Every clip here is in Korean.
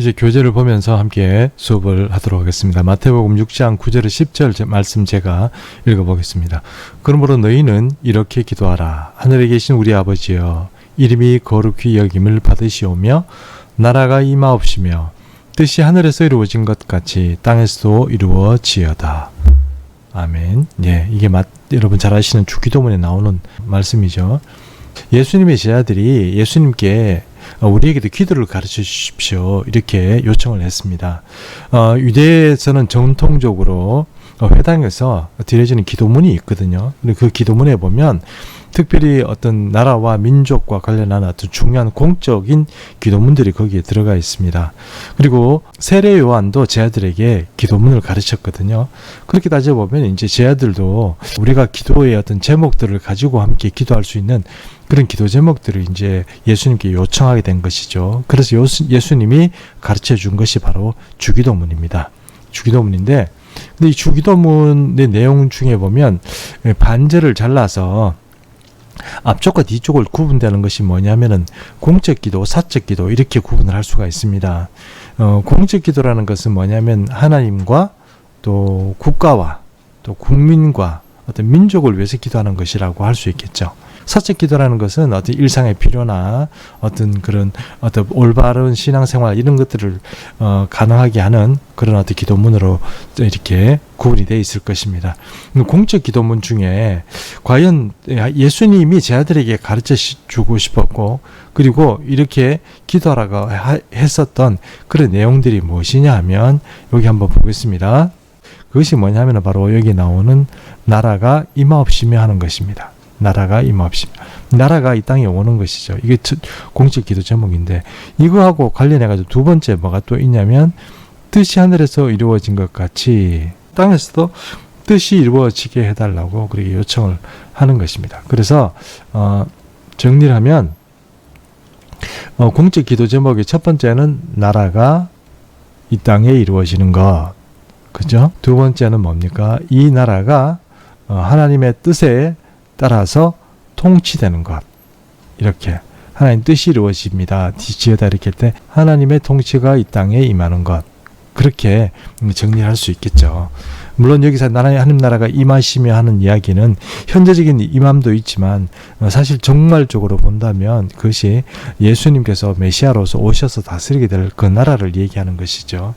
이제 교재를 보면서 함께 수업을 하도록 하겠습니다. 마태복음 6장 9절에 10절 말씀 제가 읽어보겠습니다. 그러므로 너희는 이렇게 기도하라. 하늘에 계신 우리 아버지여, 이름이 거룩히 여김을 받으시오며 나라가 임하옵시며 뜻이 하늘에서 이루어진 것 같이 땅에서도 이루어지어다. 아멘. 예, 이게 여러분 잘 아시는 주기도문에 나오는 말씀이죠. 예수님의 제자들이 예수님께 우리에게도 기도를 가르쳐 주십시오, 이렇게 요청을 했습니다. 유대에서는 전통적으로 회당에서 드려지는 기도문이 있거든요. 그 기도문에 보면 특별히 어떤 나라와 민족과 관련한 어떤 중요한 공적인 기도문들이 거기에 들어가 있습니다. 그리고 세례 요한도 제자들에게 기도문을 가르쳤거든요. 그렇게 따져보면 이제 제자들도 우리가 기도의 어떤 제목들을 가지고 함께 기도할 수 있는 그런 기도 제목들을 이제 예수님께 요청하게 된 것이죠. 그래서 예수님이 가르쳐 준 것이 바로 주기도문입니다. 주기도문인데, 근데 이 주기도문의 내용 중에 보면 반절을 잘라서 앞쪽과 뒤쪽을 구분되는 것이 뭐냐면은 공적 기도, 사적 기도, 이렇게 구분을 할 수가 있습니다. 공적 기도라는 것은 뭐냐면 하나님과 또 국가와 또 국민과 어떤 민족을 위해서 기도하는 것이라고 할 수 있겠죠. 사적 기도라는 것은 어떤 일상의 필요나 어떤 그런 어떤 올바른 신앙생활 이런 것들을 가능하게 하는 그런 어떤 기도문으로 이렇게 구분이 되어 있을 것입니다. 공적 기도문 중에 과연 예수님이 제자들에게 가르쳐 주고 싶었고, 그리고 이렇게 기도하라고 했었던 그런 내용들이 무엇이냐 하면 여기 한번 보겠습니다. 그것이 뭐냐면 바로 여기 나오는 나라가 임하옵시며 하는 것입니다. 나라가 임하옵시며, 나라가 이 땅에 오는 것이죠. 이게 공적 기도 제목인데, 이거하고 관련해가지고 두 번째 뭐가 또 있냐면 뜻이 하늘에서 이루어진 것 같이 땅에서도 뜻이 이루어지게 해달라고 그렇게 요청을 하는 것입니다. 그래서 정리를 하면 공적 기도 제목의 첫 번째는 나라가 이 땅에 이루어지는 것, 그죠? 두 번째는 뭡니까? 이 나라가 하나님의 뜻에 따라서 통치되는 것. 이렇게 하나님 뜻이 이루어집니다. 지어다 이렇게 할 때 하나님의 통치가 이 땅에 임하는 것. 그렇게 정리할 수 있겠죠. 물론 여기서 하나님 나라가 임하시며 하는 이야기는 현재적인 임함도 있지만 사실 정말적으로 본다면 그것이 예수님께서 메시아로서 오셔서 다스리게 될 그 나라를 얘기하는 것이죠.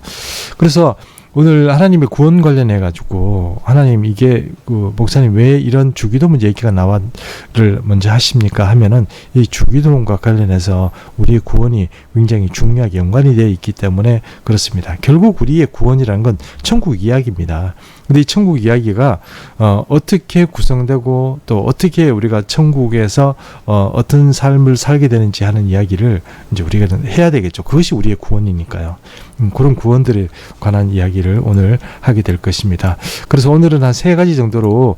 그래서 오늘 하나님의 구원 관련해 가지고 하나님 이게 목사님 왜 이런 주기도문 얘기가 나와를 먼저 하십니까 하면은 이 주기도문과 관련해서 우리의 구원이 굉장히 중요하게 연관이 되어 있기 때문에 그렇습니다. 결국 우리의 구원이라는 건 천국 이야기입니다. 근데 이 천국 이야기가 어떻게 구성되고 또 어떻게 우리가 천국에서 어떤 삶을 살게 되는지 하는 이야기를 이제 우리가 해야 되겠죠. 그것이 우리의 구원이니까요. 그런 구원들에 관한 이야기를 오늘 하게 될 것입니다. 그래서 오늘은 한 3가지 정도로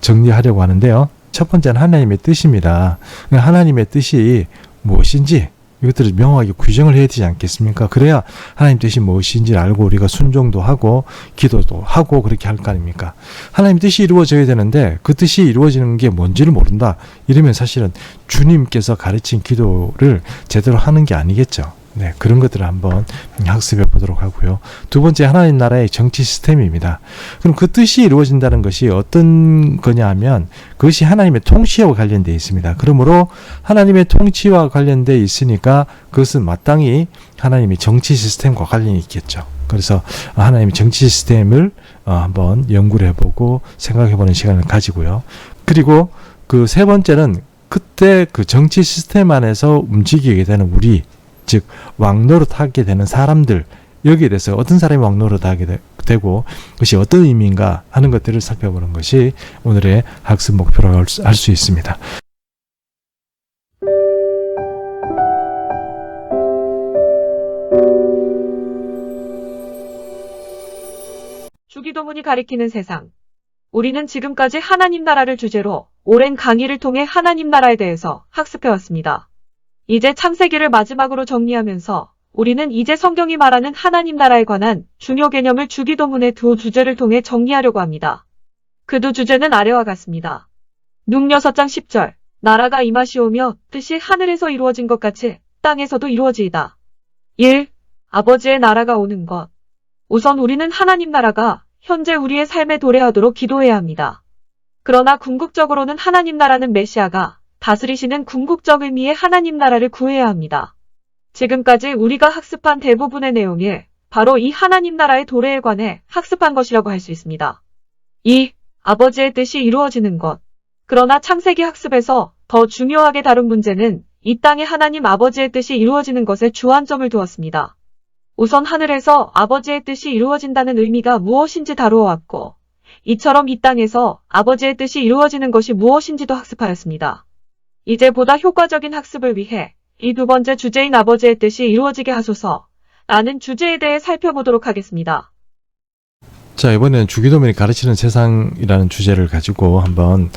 정리하려고 하는데요. 첫 번째는 하나님의 뜻입니다. 하나님의 뜻이 무엇인지 이것들을 명확하게 규정을 해야 되지 않겠습니까? 그래야 하나님 뜻이 무엇인지 알고 우리가 순종도 하고 기도도 하고 그렇게 할 거 아닙니까? 하나님 뜻이 이루어져야 되는데 그 뜻이 이루어지는 게 뭔지를 모른다. 이러면 사실은 주님께서 가르친 기도를 제대로 하는 게 아니겠죠. 네, 그런 것들을 한번 학습해 보도록 하고요. 두 번째, 하나님 나라의 정치 시스템입니다. 그럼 그 뜻이 이루어진다는 것이 어떤 거냐 하면 그것이 하나님의 통치와 관련되어 있습니다. 그러므로 하나님의 통치와 관련되어 있으니까 그것은 마땅히 하나님의 정치 시스템과 관련이 있겠죠. 그래서 하나님의 정치 시스템을 한번 연구를 해보고 생각해보는 시간을 가지고요. 그리고 그 세 번째는 그때 그 정치 시스템 안에서 움직이게 되는 우리, 즉 왕노릇 하게 되는 사람들, 여기에 대해서 어떤 사람이 왕노릇 하게 되고 그것이 어떤 의미인가 하는 것들을 살펴보는 것이 오늘의 학습 목표라고 할 수 있습니다. 주기도문이 가리키는 세상. 우리는 지금까지 하나님 나라를 주제로 오랜 강의를 통해 하나님 나라에 대해서 학습해왔습니다. 이제 창세기를 마지막으로 정리하면서 우리는 이제 성경이 말하는 하나님 나라에 관한 중요 개념을 주기도문의 두 주제를 통해 정리하려고 합니다. 그 두 주제는 아래와 같습니다. 룻 6장 10절. 나라가 임하시오며 뜻이 하늘에서 이루어진 것 같이 땅에서도 이루어지이다. 1. 아버지의 나라가 오는 것. 우선 우리는 하나님 나라가 현재 우리의 삶에 도래하도록 기도해야 합니다. 그러나 궁극적으로는 하나님 나라는 메시아가 다스리시는 궁극적 의미의 하나님 나라를 구해야 합니다. 지금까지 우리가 학습한 대부분의 내용이 바로 이 하나님 나라의 도래에 관해 학습한 것이라고 할 수 있습니다. 2. 아버지의 뜻이 이루어지는 것. 그러나 창세기 학습에서 더 중요하게 다룬 문제는 이 땅에 하나님 아버지의 뜻이 이루어지는 것에 주안점을 두었습니다. 우선 하늘에서 아버지의 뜻이 이루어진다는 의미가 무엇인지 다루어왔고, 이처럼 이 땅에서 아버지의 뜻이 이루어지는 것이 무엇인지도 학습하였습니다. 이제 보다 효과적인 학습을 위해 이 두 번째 주제인 아버지의 뜻이 이루어지게 하소서 라는 주제에 대해 살펴보도록 하겠습니다. 자, 이번에는 주기도문이 가르치는 세상이라는 주제를 가지고 한번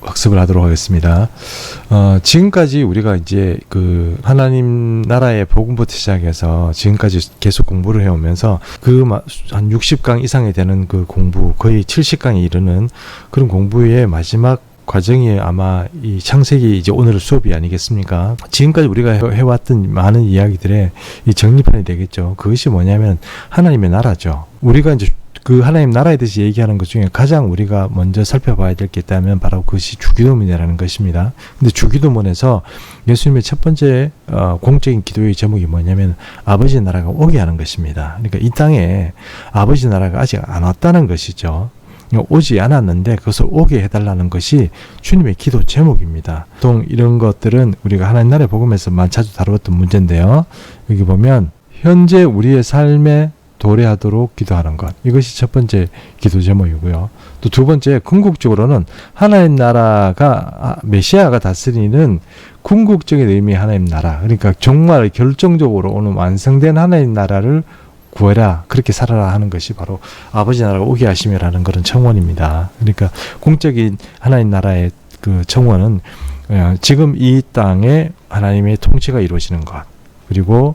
학습을 하도록 하겠습니다. 지금까지 우리가 이제 그 하나님 나라의 복음부터 시작해서 지금까지 계속 공부를 해오면서 그 한 60강 이상이 되는 그 공부, 거의 70강에 이르는 그런 공부의 마지막 과정이 아마 이 창세기 이제 오늘 수업이 아니겠습니까? 지금까지 우리가 해왔던 많은 이야기들의 이 정리판이 되겠죠. 그것이 뭐냐면 하나님의 나라죠. 우리가 이제 그 하나님 나라에 대해서 얘기하는 것 중에 가장 우리가 먼저 살펴봐야 될 게 있다면 바로 그것이 주기도문이라는 것입니다. 근데 주기도문에서 예수님의 첫 번째 공적인 기도의 제목이 뭐냐면 아버지 나라가 오게 하는 것입니다. 그러니까 이 땅에 아버지 나라가 아직 안 왔다는 것이죠. 오지 않았는데 그것을 오게 해달라는 것이 주님의 기도 제목입니다. 보통 이런 것들은 우리가 하나님 나라의 복음에서만 자주 다루었던 문제인데요. 여기 보면 현재 우리의 삶에 도래하도록 기도하는 것. 이것이 첫 번째 기도 제목이고요. 또 두 번째, 궁극적으로는 하나님 나라가 메시아가 다스리는 궁극적인 의미의 하나님 나라. 그러니까 정말 결정적으로 오는 완성된 하나님 나라를 구해라, 그렇게 살아라 하는 것이 바로 아버지 나라가 오게 하심이라는 그런 청원입니다. 그러니까 공적인 하나님 나라의 그 청원은 지금 이 땅에 하나님의 통치가 이루어지는 것, 그리고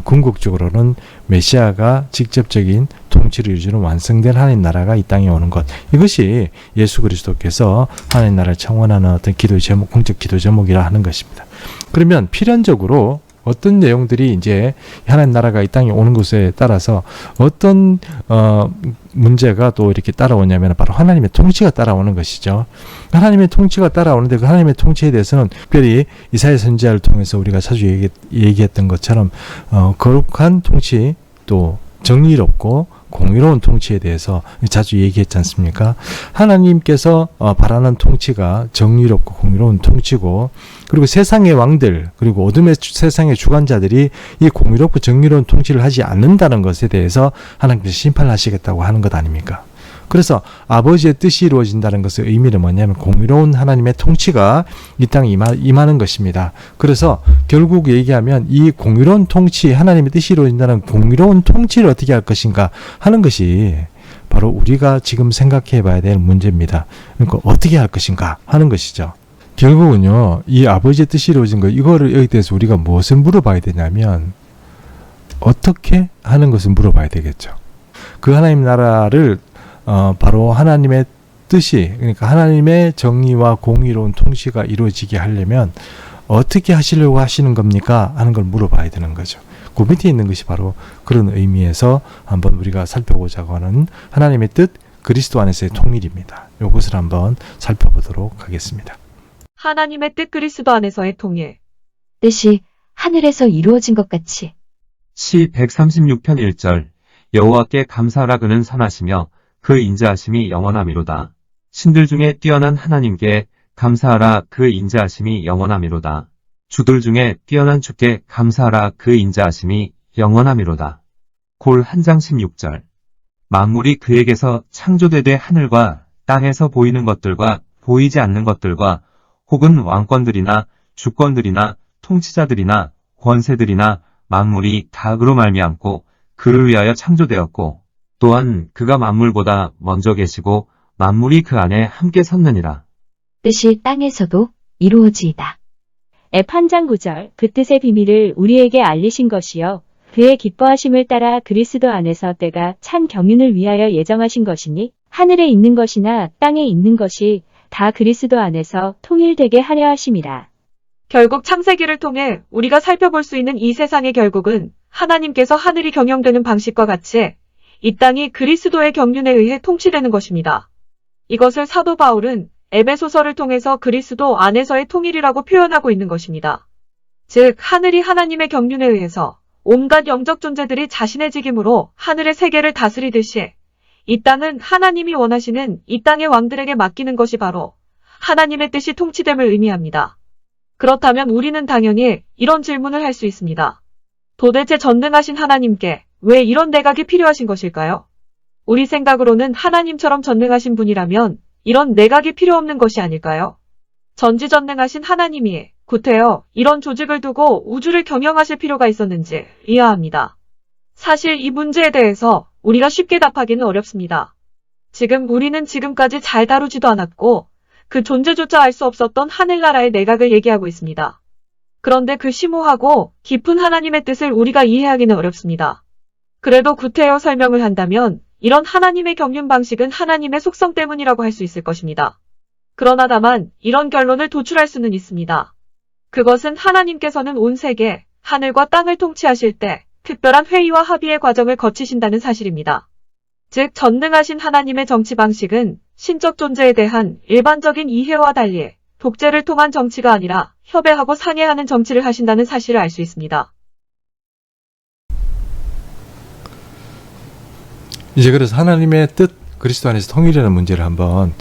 궁극적으로는 메시아가 직접적인 통치를 이루어주는 완성된 하나님 나라가 이 땅에 오는 것, 이것이 예수 그리스도께서 하나님 나라를 청원하는 어떤 기도 제목, 공적 기도 제목이라 하는 것입니다. 그러면 필연적으로 어떤 내용들이 이제 하나님 나라가 이 땅에 오는 것에 따라서 어떤 문제가 또 이렇게 따라오냐면 바로 하나님의 통치가 따라오는 것이죠. 하나님의 통치가 따라오는데 그 하나님의 통치에 대해서는 특별히 이사야 선지자를 통해서 우리가 자주 얘기했던 것처럼 거룩한 통치, 또 정의롭고 공의로운 통치에 대해서 자주 얘기했지 않습니까? 하나님께서 바라는 통치가 정의롭고 공의로운 통치고, 그리고 세상의 왕들, 그리고 어둠의 세상의 주관자들이 이 공의롭고 정의로운 통치를 하지 않는다는 것에 대해서 하나님께서 심판하시겠다고 하는 것 아닙니까? 그래서 아버지의 뜻이 이루어진다는 것의 의미는 뭐냐면 공의로운 하나님의 통치가 이 땅에 임하는 것입니다. 그래서 결국 얘기하면 이 공의로운 통치, 하나님의 뜻이 이루어진다는 공의로운 통치를 어떻게 할 것인가 하는 것이 바로 우리가 지금 생각해 봐야 될 문제입니다. 그러니까 어떻게 할 것인가 하는 것이죠. 결국은요, 이 아버지의 뜻이 이루어진 것, 이거를 여기 대해서 우리가 무엇을 물어봐야 되냐면 어떻게 하는 것을 물어봐야 되겠죠. 그 하나님 나라를 바로 하나님의 뜻이, 그러니까 하나님의 정의와 공의로운 통치가 이루어지게 하려면 어떻게 하시려고 하시는 겁니까? 하는 걸 물어봐야 되는 거죠. 그 밑에 있는 것이 바로 그런 의미에서 한번 우리가 살펴보자고 하는 하나님의 뜻, 그리스도 안에서의 통일입니다. 이것을 한번 살펴보도록 하겠습니다. 하나님의 뜻 그리스도 안에서의 통일. 뜻이 하늘에서 이루어진 것 같이. 시 136편 1절. 여호와께 감사하라, 그는 선하시며 그 인자하심이 영원하미로다. 신들 중에 뛰어난 하나님께 감사하라, 그 인자하심이 영원하미로다. 주들 중에 뛰어난 주께 감사하라, 그 인자하심이 영원하미로다. 골 한 장 16절. 만물이 그에게서 창조되되 하늘과 땅에서 보이는 것들과 보이지 않는 것들과 혹은 왕권들이나 주권들이나 통치자들이나 권세들이나 만물이 다 그로 말미암고 그를 위하여 창조되었고, 또한 그가 만물보다 먼저 계시고 만물이 그 안에 함께 섰느니라. 뜻이 땅에서도 이루어지이다. 앱 한 장 9절. 그 뜻의 비밀을 우리에게 알리신 것이요 그의 기뻐하심을 따라 그리스도 안에서 때가 찬 경륜을 위하여 예정하신 것이니 하늘에 있는 것이나 땅에 있는 것이 다 그리스도 안에서 통일되게 하려 하심이라. 결국 창세기를 통해 우리가 살펴볼 수 있는 이 세상의 결국은 하나님께서 하늘이 경영되는 방식과 같이 이 땅이 그리스도의 경륜에 의해 통치되는 것입니다. 이것을 사도 바울은 에베소서를 통해서 그리스도 안에서의 통일이라고 표현하고 있는 것입니다. 즉, 하늘이 하나님의 경륜에 의해서 온갖 영적 존재들이 자신의 직임으로 하늘의 세계를 다스리듯이 이 땅은 하나님이 원하시는 이 땅의 왕들에게 맡기는 것이 바로 하나님의 뜻이 통치됨을 의미합니다. 그렇다면 우리는 당연히 이런 질문을 할 수 있습니다. 도대체 전능하신 하나님께 왜 이런 내각이 필요하신 것일까요? 우리 생각으로는 하나님처럼 전능하신 분이라면 이런 내각이 필요 없는 것이 아닐까요? 전지전능하신 하나님이 구태여 이런 조직을 두고 우주를 경영하실 필요가 있었는지 의아합니다. 사실 이 문제에 대해서 우리가 쉽게 답하기는 어렵습니다. 지금 우리는 지금까지 잘 다루지도 않았고 그 존재조차 알 수 없었던 하늘나라의 내각을 얘기하고 있습니다. 그런데 그 심오하고 깊은 하나님의 뜻을 우리가 이해하기는 어렵습니다. 그래도 구태여 설명을 한다면 이런 하나님의 경륜 방식은 하나님의 속성 때문이라고 할 수 있을 것입니다. 그러나 다만 이런 결론을 도출할 수는 있습니다. 그것은 하나님께서는 온 세계, 하늘과 땅을 통치하실 때 특별한 회의와 합의의 과정을 거치신다는 사실입니다. 즉, 전능하신 하나님의 정치 방식은 신적 존재에 대한 일반적인 이해와 달리 독재를 통한 정치가 아니라 협의하고 상의하는 정치를 하신다는 사실을 알 수 있습니다. 이제 그래서 하나님의 뜻, 그리스도 안에서 통일이라는 문제를 한번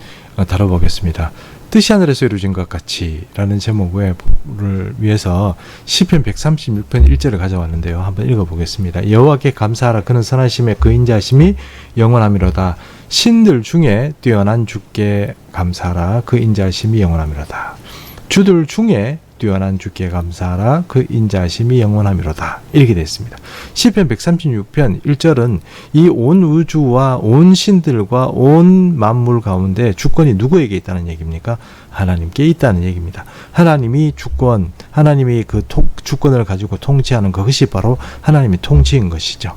다뤄보겠습니다. 뜻이 하늘에서 이루어진 것 같이 라는 제목을 위해서 시편 136편 1절을 가져왔는데요. 한번 읽어보겠습니다. 여호와께 감사하라. 그는 선하심에 그 인자하심이 영원하미로다. 신들 중에 뛰어난 주께 감사하라. 그 인자하심이 영원하미로다. 주들 중에 뛰어난 주께 감사하라. 그 인자하심이 영원하미로다. 이렇게 되어 있습니다. 시편 136편 1절은 이 온 우주와 온 신들과 온 만물 가운데 주권이 누구에게 있다는 얘기입니까? 하나님께 있다는 얘기입니다. 하나님이 주권, 하나님이 그 주권을 가지고 통치하는 그것이 바로 하나님의 통치인 것이죠.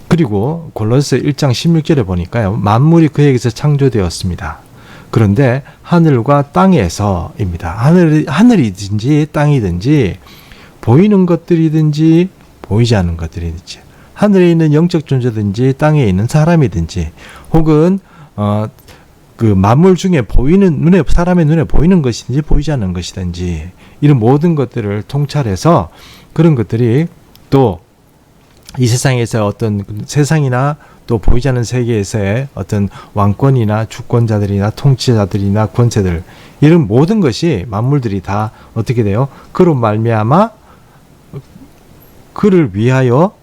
그리고 골로새 1장 16절에 보니까요. 만물이 그에게서 창조되었습니다. 그런데 하늘과 땅에서입니다. 하늘이든지 땅이든지 보이는 것들이든지 보이지 않는 것들이든지 하늘에 있는 영적 존재든지 땅에 있는 사람이든지 혹은 그 만물 중에 보이는 사람의 눈에 보이는 것이든지 보이지 않는 것이든지 이런 모든 것들을 통찰해서 그런 것들이 또 이 세상에서 어떤 세상이나 또 보이지 않는 세계에서의 어떤 왕권이나 주권자들이나 통치자들이나 권세들 이런 모든 것이 만물들이 다 어떻게 돼요? 그로 말미암아 그를 위하여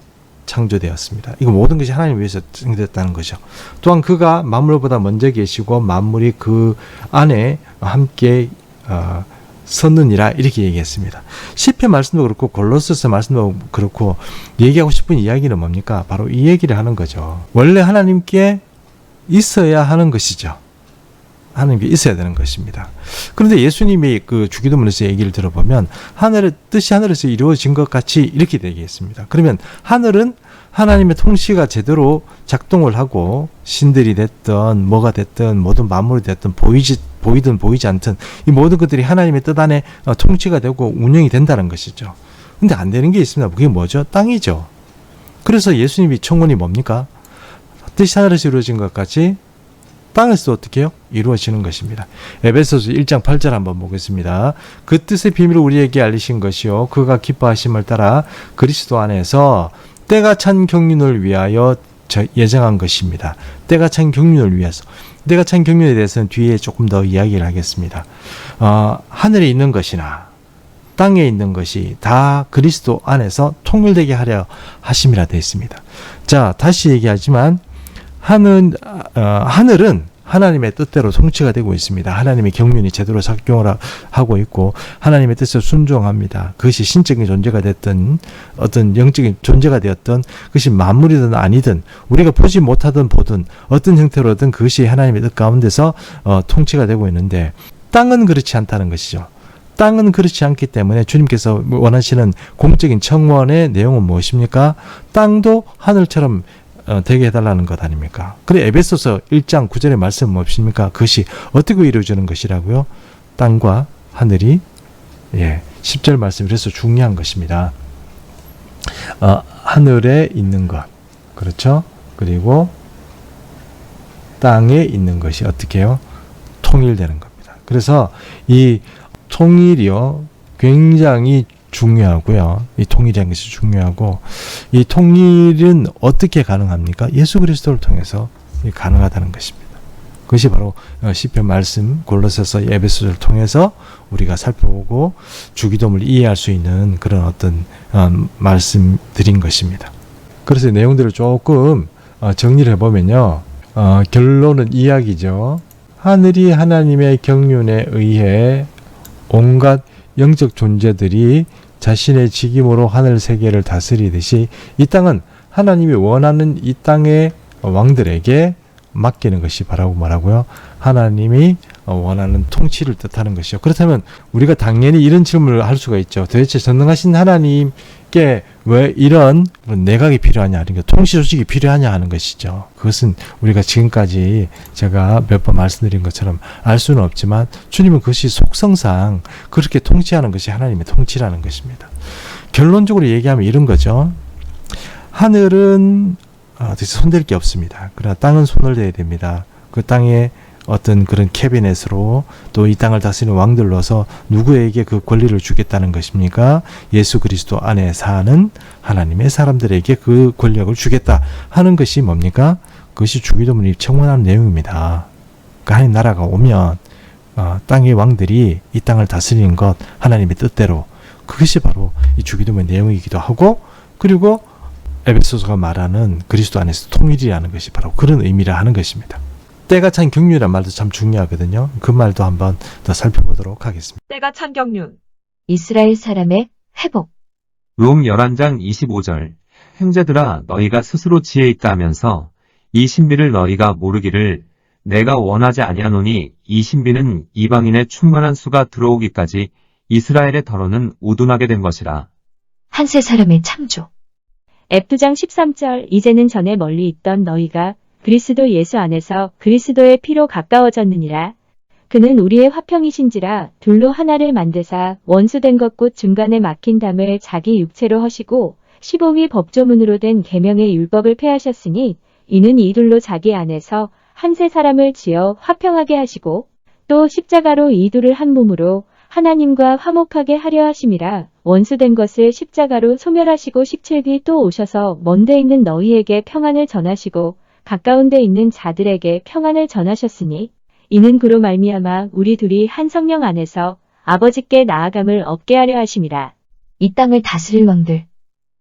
창조되었습니다. 이거 모든 것이 하나님 위해서 창조됐다는 거죠. 또한 그가 만물보다 먼저 계시고 만물이 그 안에 함께 섰느니라 이렇게 얘기했습니다. 시편 말씀도 그렇고 골로새서 말씀도 그렇고 얘기하고 싶은 이야기는 뭡니까? 바로 이 얘기를 하는 거죠. 원래 하나님께 있어야 하는 것이죠. 하나님께 있어야 되는 것입니다. 그런데 예수님이 그 주기도문에서 얘기를 들어보면 하늘의 뜻이 하늘에서 이루어진 것 같이 이렇게 얘기했습니다. 그러면 하늘은 하나님의 통치가 제대로 작동을 하고 신들이 됐든 뭐가 됐든 모든 만물이 됐든 보이든 보이지 않든 이 모든 것들이 하나님의 뜻 안에 통치가 되고 운영이 된다는 것이죠. 근데 안 되는 게 있습니다. 그게 뭐죠? 땅이죠. 그래서 예수님이 청혼이 뭡니까? 뜻이 하늘에서 이루어진 것 같이 땅에서도 어떻게 해요? 이루어지는 것입니다. 에베소서 1장 8절 한번 보겠습니다. 그 뜻의 비밀을 우리에게 알리신 것이요 그가 기뻐하심을 따라 그리스도 안에서 때가 찬 경륜을 위하여 예정한 것입니다. 때가 찬 경륜을 위해서. 때가 찬 경륜에 대해서는 뒤에 조금 더 이야기를 하겠습니다. 하늘에 있는 것이나 땅에 있는 것이 다 그리스도 안에서 통일되게 하려 하심이라 되어 있습니다. 자, 다시 얘기하지만 하늘은 하나님의 뜻대로 통치가 되고 있습니다. 하나님의 경륜이 제대로 작용을 하고 있고 하나님의 뜻에 순종합니다. 그것이 신적인 존재가 됐든 어떤 영적인 존재가 되었든 그것이 만물이든 아니든 우리가 보지 못하든 보든 어떤 형태로든 그것이 하나님의 뜻 가운데서 통치가 되고 있는데 땅은 그렇지 않다는 것이죠. 땅은 그렇지 않기 때문에 주님께서 원하시는 공적인 청원의 내용은 무엇입니까? 땅도 하늘처럼 되게 해달라는 것 아닙니까? 그래 에베소서 1장 9절의 말씀은 무엇입니까? 그것이 어떻게 이루어지는 것이라고요? 땅과 하늘이 10절 말씀 그래서 중요한 것입니다. 하늘에 있는 것, 그렇죠? 그리고 땅에 있는 것이 어떻게 해요? 통일되는 겁니다. 그래서 이 통일이요, 굉장히 중요하고요. 이 통일이라는 것이 중요하고, 이 통일은 어떻게 가능합니까? 예수 그리스도를 통해서 가능하다는 것입니다. 그것이 바로 시편 말씀, 골로새서, 에베소서를 통해서 우리가 살펴보고 주기도문을 이해할 수 있는 그런 어떤 말씀드린 것입니다. 그래서 내용들을 조금 정리를 해보면요. 결론은 이야기죠. 하늘이 하나님의 경륜에 의해 온갖 영적 존재들이 자신의 직임으로 하늘 세계를 다스리듯이 이 땅은 하나님이 원하는 이 땅의 왕들에게 맡기는 것이 바라고 말하고요. 하나님이 원하는 통치를 뜻하는 것이요. 그렇다면 우리가 당연히 이런 질문을 할 수가 있죠. 도대체 전능하신 하나님께 왜 이런 내각이 필요하냐, 그러니까 통치 조직이 필요하냐 하는 것이죠. 그것은 우리가 지금까지 제가 몇 번 말씀드린 것처럼 알 수는 없지만 주님은 그것이 속성상 그렇게 통치하는 것이 하나님의 통치라는 것입니다. 결론적으로 얘기하면 이런 거죠. 하늘은 손댈 게 없습니다. 그러나 땅은 손을 대야 됩니다. 그 땅에 어떤 그런 캐비넷으로 또 이 땅을 다스리는 왕들로서 누구에게 그 권리를 주겠다는 것입니까? 예수 그리스도 안에 사는 하나님의 사람들에게 그 권력을 주겠다 하는 것이 뭡니까? 그것이 주기도문이 청원하는 내용입니다. 그러니까 하나님 나라가 오면 땅의 왕들이 이 땅을 다스리는 것, 하나님의 뜻대로, 그것이 바로 이 주기도문의 내용이기도 하고, 그리고 에베소서가 말하는 그리스도 안에서 통일이라는 것이 바로 그런 의미라 하는 것입니다. 때가 찬 경륜이라는 말도 참 중요하거든요. 그 말도 한번 더 살펴보도록 하겠습니다. 때가 찬 경륜. 이스라엘 사람의 회복. 롬 11장 25절. 형제들아 너희가 스스로 지혜 있다 하면서 이 신비를 너희가 모르기를 내가 원하지 아니하노니 이 신비는 이방인의 충만한 수가 들어오기까지 이스라엘의 더러는 우둔하게 된 것이라. 한세 사람의 창조. F장 13절. 이제는 전에 멀리 있던 너희가 그리스도 예수 안에서 그리스도의 피로 가까워졌느니라. 그는 우리의 화평이신지라 둘로 하나를 만드사 원수된 것 곧 중간에 막힌 담을 자기 육체로 허시고 15위 법조문으로 된 계명의 율법을 폐하셨으니 이는 이 둘로 자기 안에서 한세 사람을 지어 화평하게 하시고 또 십자가로 이 둘을 한 몸으로 하나님과 화목하게 하려 하심이라. 원수된 것을 십자가로 소멸하시고 17기 또 오셔서 먼 데 있는 너희에게 평안을 전하시고 가까운 데 있는 자들에게 평안을 전하셨으니 이는 그로 말미암아 우리 둘이 한 성령 안에서 아버지께 나아감을 얻게 하려 하심이라. 이 땅을 다스릴 왕들.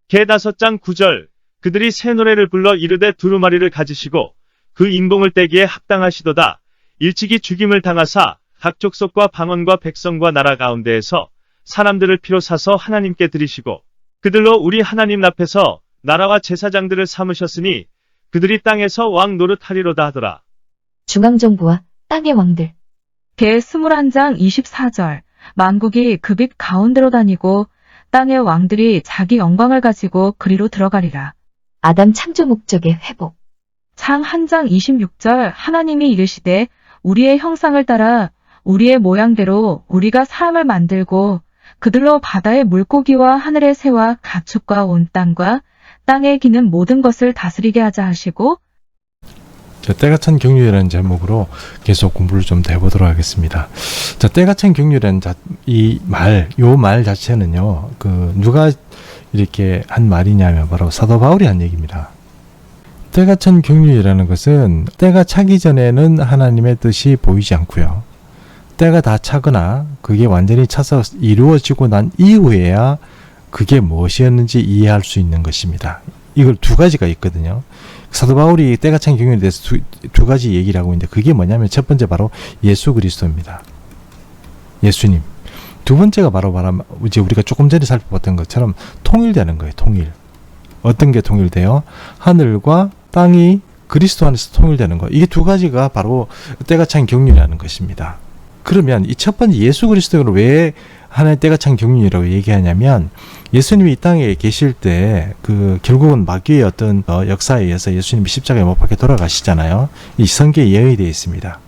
개 5장 9절. 그들이 새 노래를 불러 이르되 두루마리를 가지시고 그 인봉을 떼기에 합당하시도다. 일찍이 죽임을 당하사 각 족속과 방언과 백성과 나라 가운데에서 사람들을 피로 사서 하나님께 드리시고 그들로 우리 하나님 앞에서 나라와 제사장들을 삼으셨으니 그들이 땅에서 왕 노릇하리로다 하더라. 중앙정부와 땅의 왕들. 개 21장 24절. 만국이 그 빛 가운데로 다니고 땅의 왕들이 자기 영광을 가지고 그리로 들어가리라. 아담 창조 목적의 회복. 창 1장 26절. 하나님이 이르시되 우리의 형상을 따라 우리의 모양대로 우리가 사람을 만들고 그들로 바다의 물고기와 하늘의 새와 가축과 온 땅과 땅에 기는 모든 것을 다스리게 하자 하시고. 자, 때가 찬 경륜이라는 제목으로 계속 공부를 좀 더 해보도록 하겠습니다. 자, 때가 찬 경륜이라는 요 말 자체는요, 누가 이렇게 한 말이냐면 바로 사도 바울이 한 얘기입니다. 때가 찬 경륜이라는 것은 때가 차기 전에는 하나님의 뜻이 보이지 않고요. 때가 다 차거나 그게 완전히 차서 이루어지고 난 이후에야 그게 무엇이었는지 이해할 수 있는 것입니다. 이걸 두 가지가 있거든요. 사도 바울이 때가 찬 경륜에 대해서 두 가지 얘기를 하고 있는데 그게 뭐냐면 첫 번째 바로 예수 그리스도입니다. 예수님. 두 번째가 바로 이제 우리가 조금 전에 살펴봤던 것처럼 통일되는 거예요. 통일. 어떤 게 통일돼요? 하늘과 땅이 그리스도 안에서 통일되는 거. 이게 두 가지가 바로 때가 찬 경륜이라는 것입니다. 그러면 이 첫 번째 예수 그리스도를 왜 하나의 때가 찬 경륜이라고 얘기하냐면 예수님이 이 땅에 계실 때 결국은 마귀의 어떤 역사에 의해서 예수님이 십자가에 못 박혀 돌아가시잖아요. 이 성경에 예언이 되어 있습니다.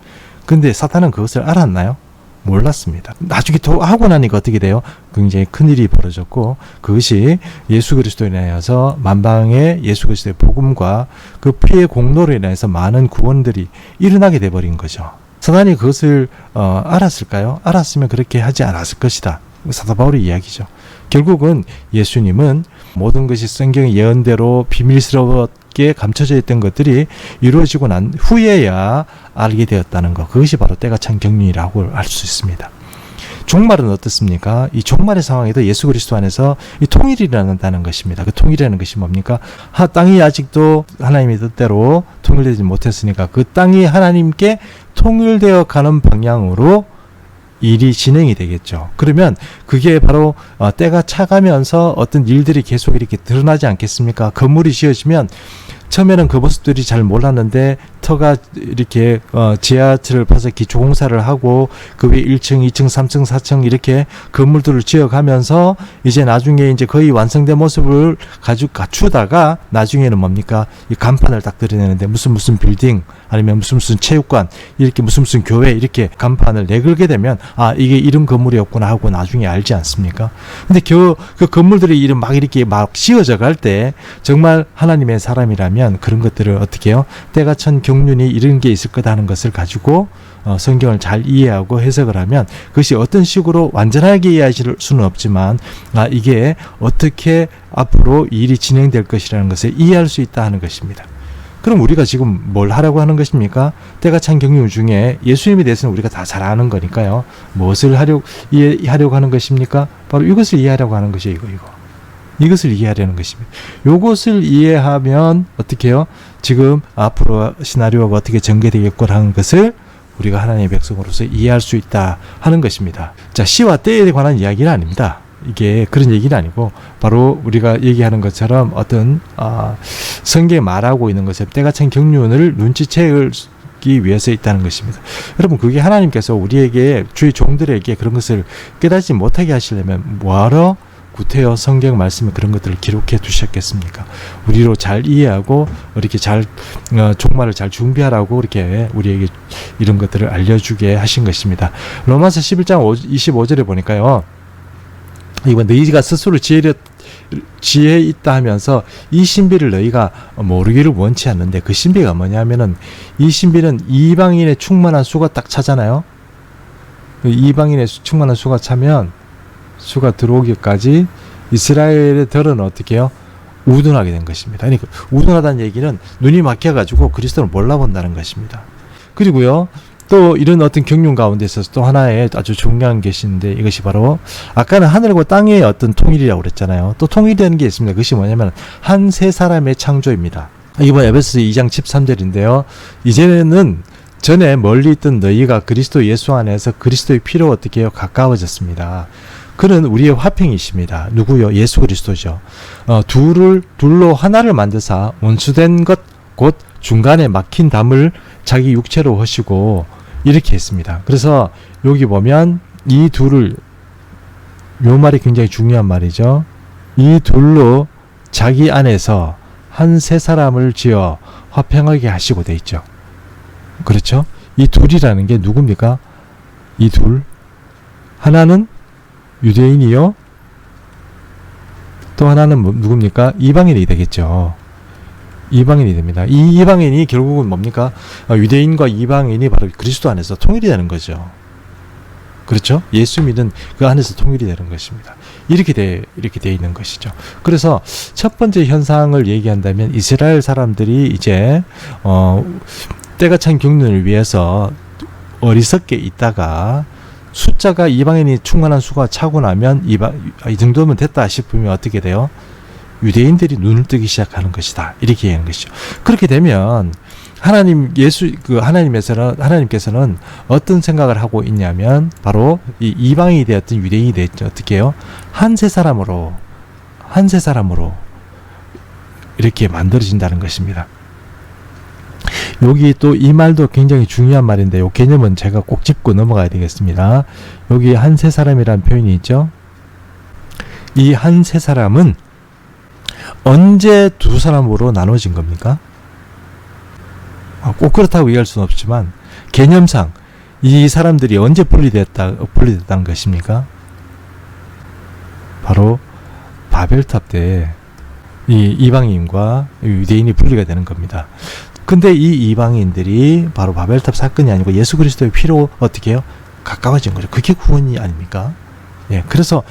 근데 사탄은 그것을 알았나요? 몰랐습니다. 나중에 더 하고 나니까 어떻게 돼요? 굉장히 큰일이 벌어졌고 그것이 예수 그리스도에 인하여서 만방의 예수 그리스도의 복음과 그 피의 공로로 인해서 많은 구원들이 일어나게 돼버린 거죠. 사단이 그것을 알았을까요? 알았으면 그렇게 하지 않았을 것이다. 사도 바울의 이야기죠. 결국은 예수님은 모든 것이 성경의 예언대로 비밀스럽게 감춰져 있던 것들이 이루어지고 난 후에야 알게 되었다는 것. 그것이 바로 때가 찬 경륜이라고 할 수 있습니다. 종말은 어떻습니까? 이 종말의 상황에도 예수 그리스도 안에서 이 통일이 일어난다는 것입니다. 그 통일이라는 것이 뭡니까? 땅이 아직도 하나님의 뜻대로 통일되지 못했으니까 그 땅이 하나님께 통일되어 가는 방향으로 일이 진행이 되겠죠. 그러면 그게 바로 때가 차가면서 어떤 일들이 계속 이렇게 드러나지 않겠습니까? 건물이 지어지면 처음에는 그 모습들이 잘 몰랐는데 터가 이렇게 지하철을 파서 기초공사를 하고 그 위에 1층, 2층, 3층, 4층 이렇게 건물들을 지어가면서 이제 나중에 이제 거의 완성된 모습을 갖추다가 나중에는 뭡니까? 이 간판을 딱 드러내는데 무슨 빌딩 아니면 무슨 체육관 이렇게 무슨 교회 이렇게 간판을 내걸게 되면 아 이게 이런 건물이었구나 하고 나중에 알지 않습니까? 근데 그 건물들이 이름 막 이렇게 막 씌워져 갈 때 정말 하나님의 사람이라면 그런 것들을 어떻게 해요? 때가 찬 경륜이 이런 게 있을 거다 하는 것을 가지고 성경을 잘 이해하고 해석을 하면 그것이 어떤 식으로 완전하게 이해하실 수는 없지만 이게 어떻게 앞으로 일이 진행될 것이라는 것을 이해할 수 있다 하는 것입니다. 그럼 우리가 지금 뭘 하라고 하는 것입니까? 때가 찬 경륜 중에 예수님에 대해서는 우리가 다 잘 아는 거니까요. 무엇을 이해하려고 하는 것입니까? 바로 이것을 이해하려고 하는 것이 이거. 이것을 이해하려는 것입니다. 이것을 이해하면 어떻게 해요? 지금 앞으로 시나리오가 어떻게 전개되겠구나 하는 것을 우리가 하나님의 백성으로서 이해할 수 있다 하는 것입니다. 자, 시와 때에 관한 이야기는 아닙니다. 이게 그런 얘기는 아니고 바로 우리가 얘기하는 것처럼 어떤 성경에 말하고 있는 것처럼 때가 찬 경륜을 눈치채기 위해서 있다는 것입니다. 여러분 그게 하나님께서 우리에게 주의 종들에게 그런 것을 깨닫지 못하게 하시려면 뭐하러 구태여 성경 말씀에 그런 것들을 기록해 두셨겠습니까? 우리로 잘 이해하고 이렇게 잘 종말을 잘 준비하라고 이렇게 우리에게 이런 것들을 알려주게 하신 것입니다. 로마서 11장 25절에 보니까요. 이번 너희가 스스로 지혜 있다 하면서 이 신비를 너희가 모르기를 원치 않는데 그 신비가 뭐냐면은 이 신비는 이방인의 충만한 수가 딱 차잖아요. 이방인의 충만한 수가 차면 수가 들어오기까지 이스라엘의 덜은 어떻게 해요? 우둔하게 된 것입니다. 그러니까 우둔하다는 얘기는 눈이 막혀가지고 그리스도를 몰라본다는 것입니다. 그리고요. 또 이런 어떤 경륜 가운데 있어서 또 하나의 아주 중요한 것인데 이것이 바로 아까는 하늘과 땅의 어떤 통일이라고 그랬잖아요. 또 통일되는 게 있습니다. 그것이 뭐냐면 한 세 사람의 창조입니다. 이번 에베소서 2장 13절인데요. 이제는 전에 멀리 있던 너희가 그리스도 예수 안에서 그리스도의 피로 어떻게 해요? 가까워졌습니다. 그는 우리의 화평이십니다. 누구요? 예수 그리스도죠. 둘로 하나를 만드사 원수된 것 곧 중간에 막힌 담을 자기 육체로 하시고 이렇게 했습니다. 그래서 여기 보면 이 둘을 요 말이 굉장히 중요한 말이죠. 이 둘로 자기 안에서 한 세 사람을 지어 화평하게 하시고 돼 있죠. 그렇죠? 이 둘이라는 게 누굽니까? 이 둘. 하나는 유대인이요. 또 하나는 누굽니까? 이방인이 되겠죠. 이방인이 됩니다. 이 이방인이 결국은 뭡니까? 유대인과 이방인이 바로 그리스도 안에서 통일이 되는 거죠. 그렇죠? 예수 믿는 그 안에서 통일이 되는 것입니다. 이렇게 돼 있는 것이죠. 그래서 첫 번째 현상을 얘기한다면 이스라엘 사람들이 이제 때가 찬 경륜을 위해서 어리석게 있다가 숫자가 이방인이 충만한 수가 차고 나면 이 정도면 됐다 싶으면 어떻게 돼요? 유대인들이 눈을 뜨기 시작하는 것이다. 이렇게 얘기하는 것이죠. 그렇게 되면 하나님께서는 어떤 생각을 하고 있냐면 바로 이 이방인이 되었던 유대인이 되었죠. 어떻게 해요? 한 세 사람으로 이렇게 만들어진다는 것입니다. 여기 또 이 말도 굉장히 중요한 말인데 이 개념은 제가 꼭 짚고 넘어가야 되겠습니다. 여기 한 세 사람이라는 표현이 있죠. 이 한 세 사람은 언제 두 사람으로 나눠진 겁니까? 꼭 그렇다고 이해할 수는 없지만 개념상 이 사람들이 언제 분리됐다는 것입니까? 바로 바벨탑 때 이 이방인과 유대인이 분리가 되는 겁니다. 근데 이 이방인들이 바로 바벨탑 사건이 아니고 예수 그리스도의 피로 어떻게 해요? 가까워진 거죠. 그게 구원이 아닙니까? 예, 그래서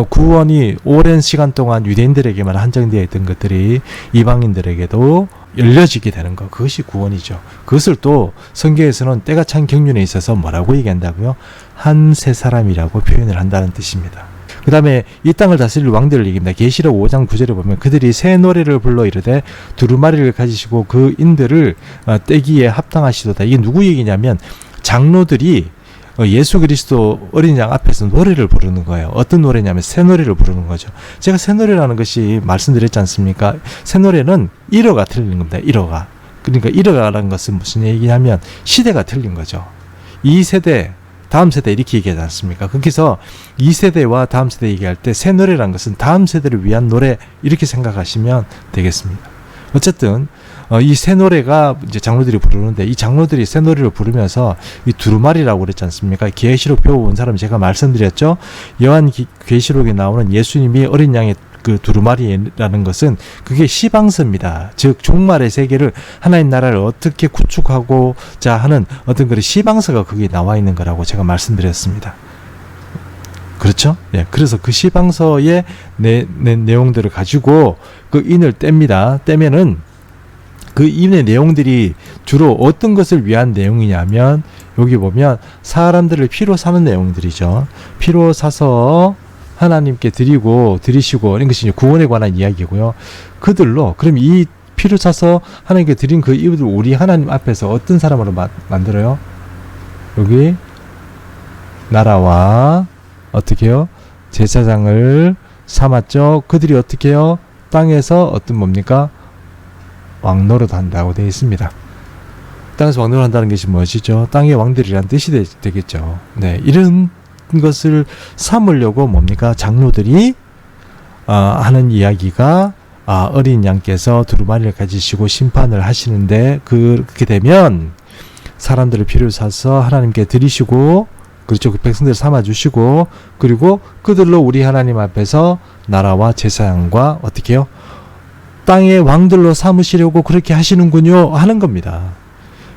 구원이 오랜 시간 동안 유대인들에게만 한정되어 있던 것들이 이방인들에게도 열려지게 되는 것, 그것이 구원이죠. 그것을 또 성경에서는 때가 찬 경륜에 있어서 뭐라고 얘기한다고요? 한 세 사람이라고 표현을 한다는 뜻입니다. 그 다음에 이 땅을 다스릴 왕들을 얘기합니다. 계시록 5장 9절에 보면 그들이 새 노래를 불러 이르되 두루마리를 가지시고 그 인들을 떼기에 합당하시도다. 이게 누구 얘기냐면 장로들이 예수 그리스도 어린 양 앞에서 노래를 부르는 거예요. 어떤 노래냐면 새 노래를 부르는 거죠. 제가 새 노래라는 것이 말씀드렸지 않습니까? 새 노래는 1어가 틀린 겁니다. 1어가. 그러니까 1어라는 것은 무슨 얘기냐면 시대가 틀린 거죠. 이 세대, 다음 세대 이렇게 얘기하지 않습니까? 거기서 이 세대와 다음 세대 얘기할 때 새 노래라는 것은 다음 세대를 위한 노래 이렇게 생각하시면 되겠습니다. 어쨌든 이 새 노래가 이제 장로들이 부르는데 이 장로들이 새 노래를 부르면서 이 두루마리라고 그랬지 않습니까? 계시록 배워온 사람 제가 말씀드렸죠. 요한 계시록에 나오는 예수님이 어린 양의 그 두루마리라는 것은 그게 시방서입니다. 즉 종말의 세계를 하나님 나라를 어떻게 구축하고자 하는 어떤 그런 시방서가 거기에 나와 있는 거라고 제가 말씀드렸습니다. 그렇죠? 예. 그래서 그 시방서의 내용들을 가지고 그 인을 뗍니다. 떼면은 그 인의 내용들이 주로 어떤 것을 위한 내용이냐면 여기 보면 사람들을 피로 사는 내용들이죠. 피로 사서 하나님께 드리시고 이런 것이 구원에 관한 이야기고요. 그들로 그럼 이 피로 사서 하나님께 드린 그 이웃을 우리 하나님 앞에서 어떤 사람으로 만들어요? 여기 나라와 어떻게 해요? 제사장을 삼았죠. 그들이 어떻게 해요? 땅에서 어떤 뭡니까? 왕노릇 한다고 되어 있습니다. 땅에서 왕노릇 한다는 것이 무엇이죠? 땅의 왕들이란 뜻이 되겠죠. 네, 이런 것을 삼으려고 뭡니까? 장로들이 하는 이야기가 어린 양께서 두루마리를 가지시고 심판을 하시는데 그렇게 되면 사람들을 피를 사서 하나님께 드리시고 그렇죠. 그 백성들을 삼아주시고 그리고 그들로 우리 하나님 앞에서 나라와 제사장과 어떻게 해요? 땅의 왕들로 삼으시려고 그렇게 하시는군요 하는 겁니다.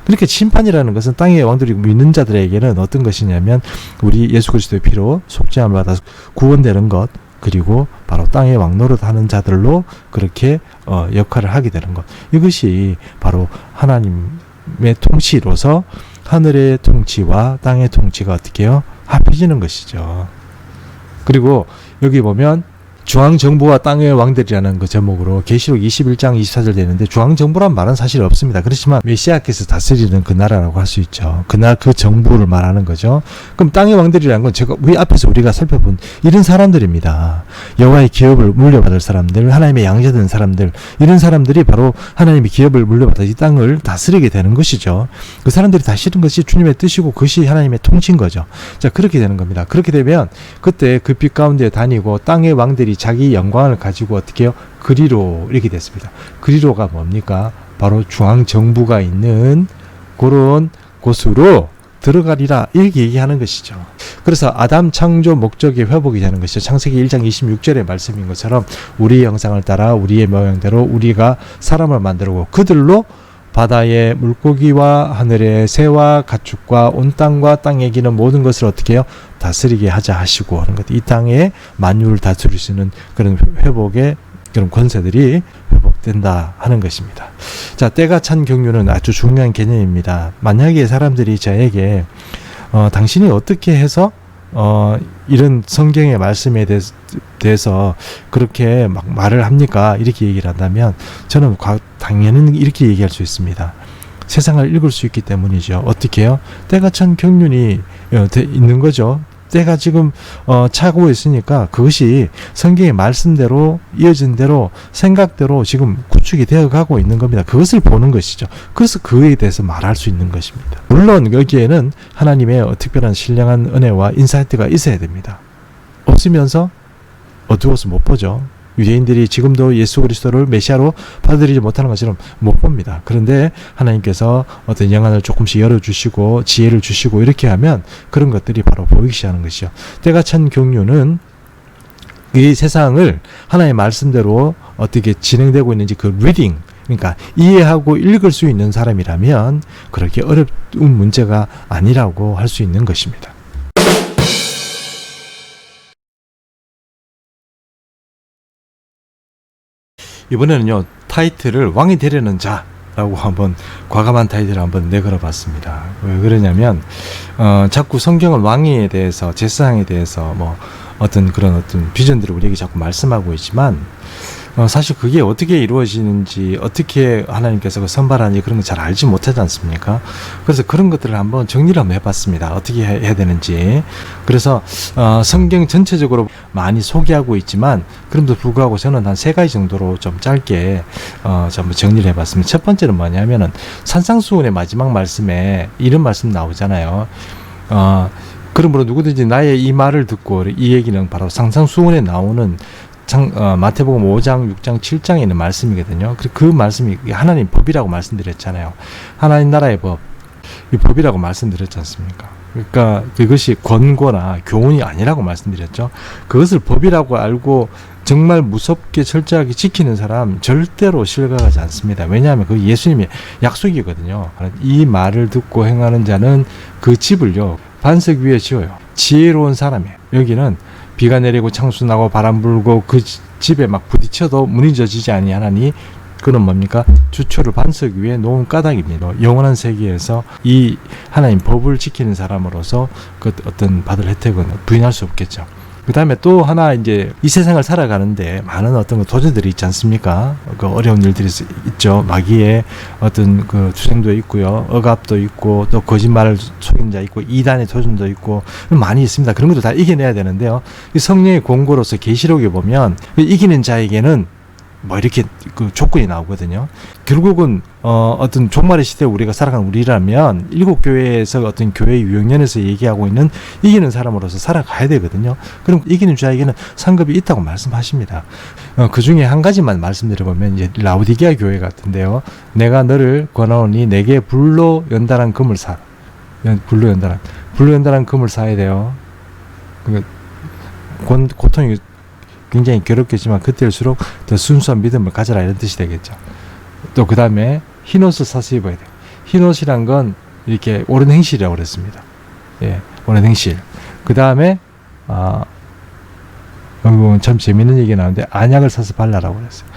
그렇게 심판이라는 것은 땅의 왕들이 믿는 자들에게는 어떤 것이냐면 우리 예수 그리스도의 피로 속죄함을 받아 구원되는 것 그리고 바로 땅의 왕노릇 하는 자들로 그렇게 역할을 하게 되는 것. 이것이 바로 하나님의 통치로서 하늘의 통치와 땅의 통치가 어떻게 해요? 합해지는 것이죠. 그리고 여기 보면 중앙정부와 땅의 왕들이라는 그 제목으로 계시록 21장 24절 되는데 중앙정부란 말은 사실 없습니다. 그렇지만 메시아께서 다스리는 그 나라라고 할 수 있죠. 그날 그 정부를 말하는 거죠. 그럼 땅의 왕들이라는 건 제가 앞에서 우리가 살펴본 이런 사람들입니다. 여호와의 기업을 물려받을 사람들, 하나님의 양자된 사람들, 이런 사람들이 바로 하나님의 기업을 물려받아 이 땅을 다스리게 되는 것이죠. 그 사람들이 다스리는 것이 주님의 뜻이고 그것이 하나님의 통치인 거죠. 자, 그렇게 되는 겁니다. 그렇게 되면 그때 그 빛 가운데 다니고 땅의 왕들이 자기 영광을 가지고 어떻게 해요? 그리로 이렇게 됐습니다. 그리로가 뭡니까? 바로 중앙정부가 있는 그런 곳으로 들어가리라 이렇게 얘기하는 것이죠. 그래서 아담 창조 목적의 회복이 되는 것이죠. 창세기 1장 26절의 말씀인 것처럼 우리의 형상을 따라 우리의 모양대로 우리가 사람을 만들고 그들로 바다의 물고기와 하늘의 새와 가축과 온 땅과 땅에 기는 모든 것을 어떻게 해요? 다스리게 하자 하시고 하는 것. 이 땅에 만유를 다스릴 수 있는 그런 회복의 그런 권세들이 회복된다 하는 것입니다. 자, 때가 찬 경륜은 아주 중요한 개념입니다. 만약에 사람들이 저에게 당신이 어떻게 해서 이런 성경의 말씀에 대해서 그렇게 막 말을 합니까? 이렇게 얘기를 한다면 저는 당연히 이렇게 얘기할 수 있습니다. 세상을 읽을 수 있기 때문이죠. 어떻게 해요? 때가 찬 경륜이 있는 거죠. 때가 지금 차고 있으니까 그것이 성경의 말씀대로 이어진 대로 생각대로 지금 구축이 되어가고 있는 겁니다. 그것을 보는 것이죠. 그래서 그에 대해서 말할 수 있는 것입니다. 물론 여기에는 하나님의 특별한 신령한 은혜와 인사이트가 있어야 됩니다. 없으면서 어두워서 못 보죠. 유대인들이 지금도 예수 그리스도를 메시아로 받아들이지 못하는 것처럼 못 봅니다. 그런데 하나님께서 어떤 영안을 조금씩 열어주시고 지혜를 주시고 이렇게 하면 그런 것들이 바로 보이기 시작하는 것이죠. 때가 찬 경륜은 이 세상을 하나님의 말씀대로 어떻게 진행되고 있는지 그 리딩, 그러니까 이해하고 읽을 수 있는 사람이라면 그렇게 어려운 문제가 아니라고 할 수 있는 것입니다. 이번에는요, 타이틀을 왕이 되려는 자라고 한번 과감한 타이틀을 한번 내걸어 봤습니다. 왜 그러냐면 자꾸 성경은 왕위에 대해서, 제사장에 대해서 뭐 어떤 비전들을 우리에게 자꾸 말씀하고 있지만 사실 그게 어떻게 이루어지는지, 어떻게 하나님께서 선발하는지 그런 거 잘 알지 못하지 않습니까? 그래서 그런 것들을 한번 정리를 한번 해봤습니다. 어떻게 해야 되는지. 그래서 성경 전체적으로 많이 소개하고 있지만 그럼에도 불구하고 저는 한 3가지 정도로 좀 짧게 한번 정리를 해봤습니다. 첫 번째는 뭐냐면은 산상수훈의 마지막 말씀에 이런 말씀 나오잖아요. 그러므로 누구든지 나의 이 말을 듣고, 이 얘기는 바로 산상수훈에 나오는 마태복음 5장, 6장, 7장에 있는 말씀이거든요. 그 말씀이 하나님 법이라고 말씀드렸잖아요. 하나님 나라의 법, 이 법이라고 말씀드렸지 않습니까? 그러니까 그것이 권고나 교훈이 아니라고 말씀드렸죠. 그것을 법이라고 알고 정말 무섭게 철저하게 지키는 사람 절대로 실각하지 않습니다. 왜냐하면 그 예수님의 약속이거든요. 이 말을 듣고 행하는 자는 그 집을요, 반석 위에 지어요. 지혜로운 사람이에요. 여기는 비가 내리고 창수 나고 바람 불고 그 집에 막 부딪혀도 무너지지 아니하나니 그는 뭡니까? 주초를 반석 위에 놓은 까닭입니다. 영원한 세계에서 이 하나님 법을 지키는 사람으로서 그 어떤 받을 혜택은 부인할 수 없겠죠. 그 다음에 또 하나, 이제 이 세상을 살아가는데 많은 어떤 도전들이 있지 않습니까? 그 어려운 일들이 있죠. 마귀의 어떤 그 투쟁도 있고요. 억압도 있고, 또 거짓말을 속이는 자 있고, 이단의 도전도 있고, 많이 있습니다. 그런 것도 다 이겨내야 되는데요. 이 성령의 공고로서 계시록에 보면 이기는 자에게는 뭐 이렇게 그 조건이 나오거든요. 결국은 어떤 종말의 시대에 우리가 살아가는 우리라면 7교회에서 어떤 교회 유형년에서 얘기하고 있는 이기는 사람으로서 살아가야 되거든요. 그럼 이기는 자에게는 상급이 있다고 말씀하십니다. 그 중에 한 가지만 말씀드려보면 이제 라오디게아 교회 같은데요. 내가 너를 권하오니 내게 불로 연단한 금을 사. 불로 연단한 금을 사야 돼요. 그러니까 고통이 굉장히 괴롭겠지만 그때일수록 더 순수한 믿음을 가져라, 이런 뜻이 되겠죠. 또 그 다음에 흰옷을 사서 입어야 돼요. 흰옷이란 건 이렇게 옳은 행실이라고 그랬습니다. 예, 옳은 행실. 그 다음에 참 재밌는 얘기가 나오는데 안약을 사서 발라라고 그랬어요.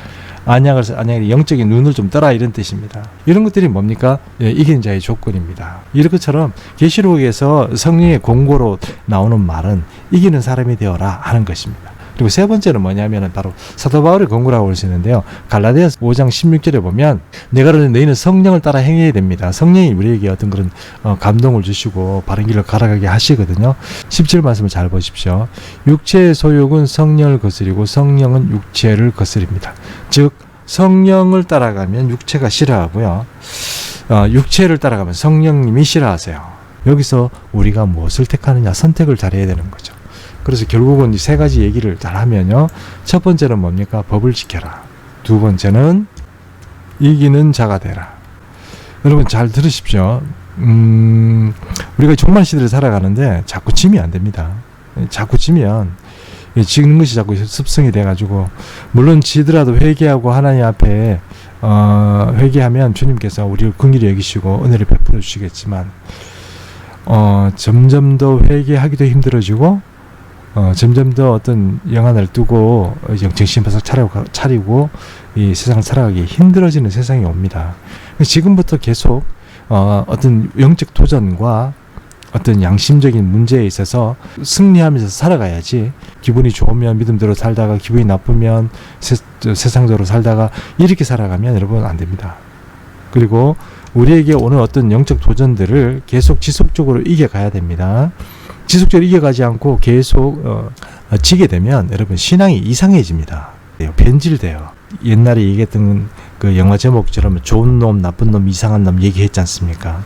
안약이 영적인 눈을 좀 떠라, 이런 뜻입니다. 이런 것들이 뭡니까? 예, 이기는 자의 조건입니다. 이런 것처럼 계시록에서 성령의 공고로 나오는 말은 이기는 사람이 되어라 하는 것입니다. 그리고 세 번째는 뭐냐면은 바로 사도 바울의 권고라고 할 수 있는데요. 갈라디아서 5장 16절에 보면 내가 너희는 성령을 따라 행해야 됩니다. 성령이 우리에게 어떤 그런 감동을 주시고 바른 길을 걸어가게 하시거든요. 17 말씀을 잘 보십시오. 육체의 소욕은 성령을 거스리고 성령은 육체를 거스립니다. 즉 성령을 따라가면 육체가 싫어하고요. 육체를 따라가면 성령님이 싫어하세요. 여기서 우리가 무엇을 택하느냐, 선택을 잘해야 되는 거죠. 그래서 결국은 이 3가지 얘기를 잘 하면요. 첫 번째는 뭡니까? 법을 지켜라. 두 번째는 이기는 자가 되라. 여러분 잘 들으십시오. 우리가 종말 시대를 살아가는데 자꾸 지면 안 됩니다. 자꾸 지면 지는 것이 자꾸 습성이 돼가지고, 물론 지더라도 회개하고 하나님 앞에 회개하면 주님께서 우리를 긍휼히 여기시고 은혜를 베풀어 주시겠지만 점점 더 회개하기도 힘들어지고 점점 더 어떤 영안을 두고 정신 바싹 차리고 이 세상을 살아가기 힘들어지는 세상이 옵니다. 지금부터 계속 어떤 영적 도전과 어떤 양심적인 문제에 있어서 승리하면서 살아가야지, 기분이 좋으면 믿음대로 살다가 기분이 나쁘면 세상적으로 살다가 이렇게 살아가면 여러분 안 됩니다. 그리고 우리에게 오는 어떤 영적 도전들을 계속 지속적으로 이겨가야 됩니다. 지속적으로 이겨가지 않고 계속 지게 되면 여러분 신앙이 이상해집니다. 변질돼요. 옛날에 얘기했던 그 영화 제목처럼 좋은 놈, 나쁜 놈, 이상한 놈 얘기했지 않습니까?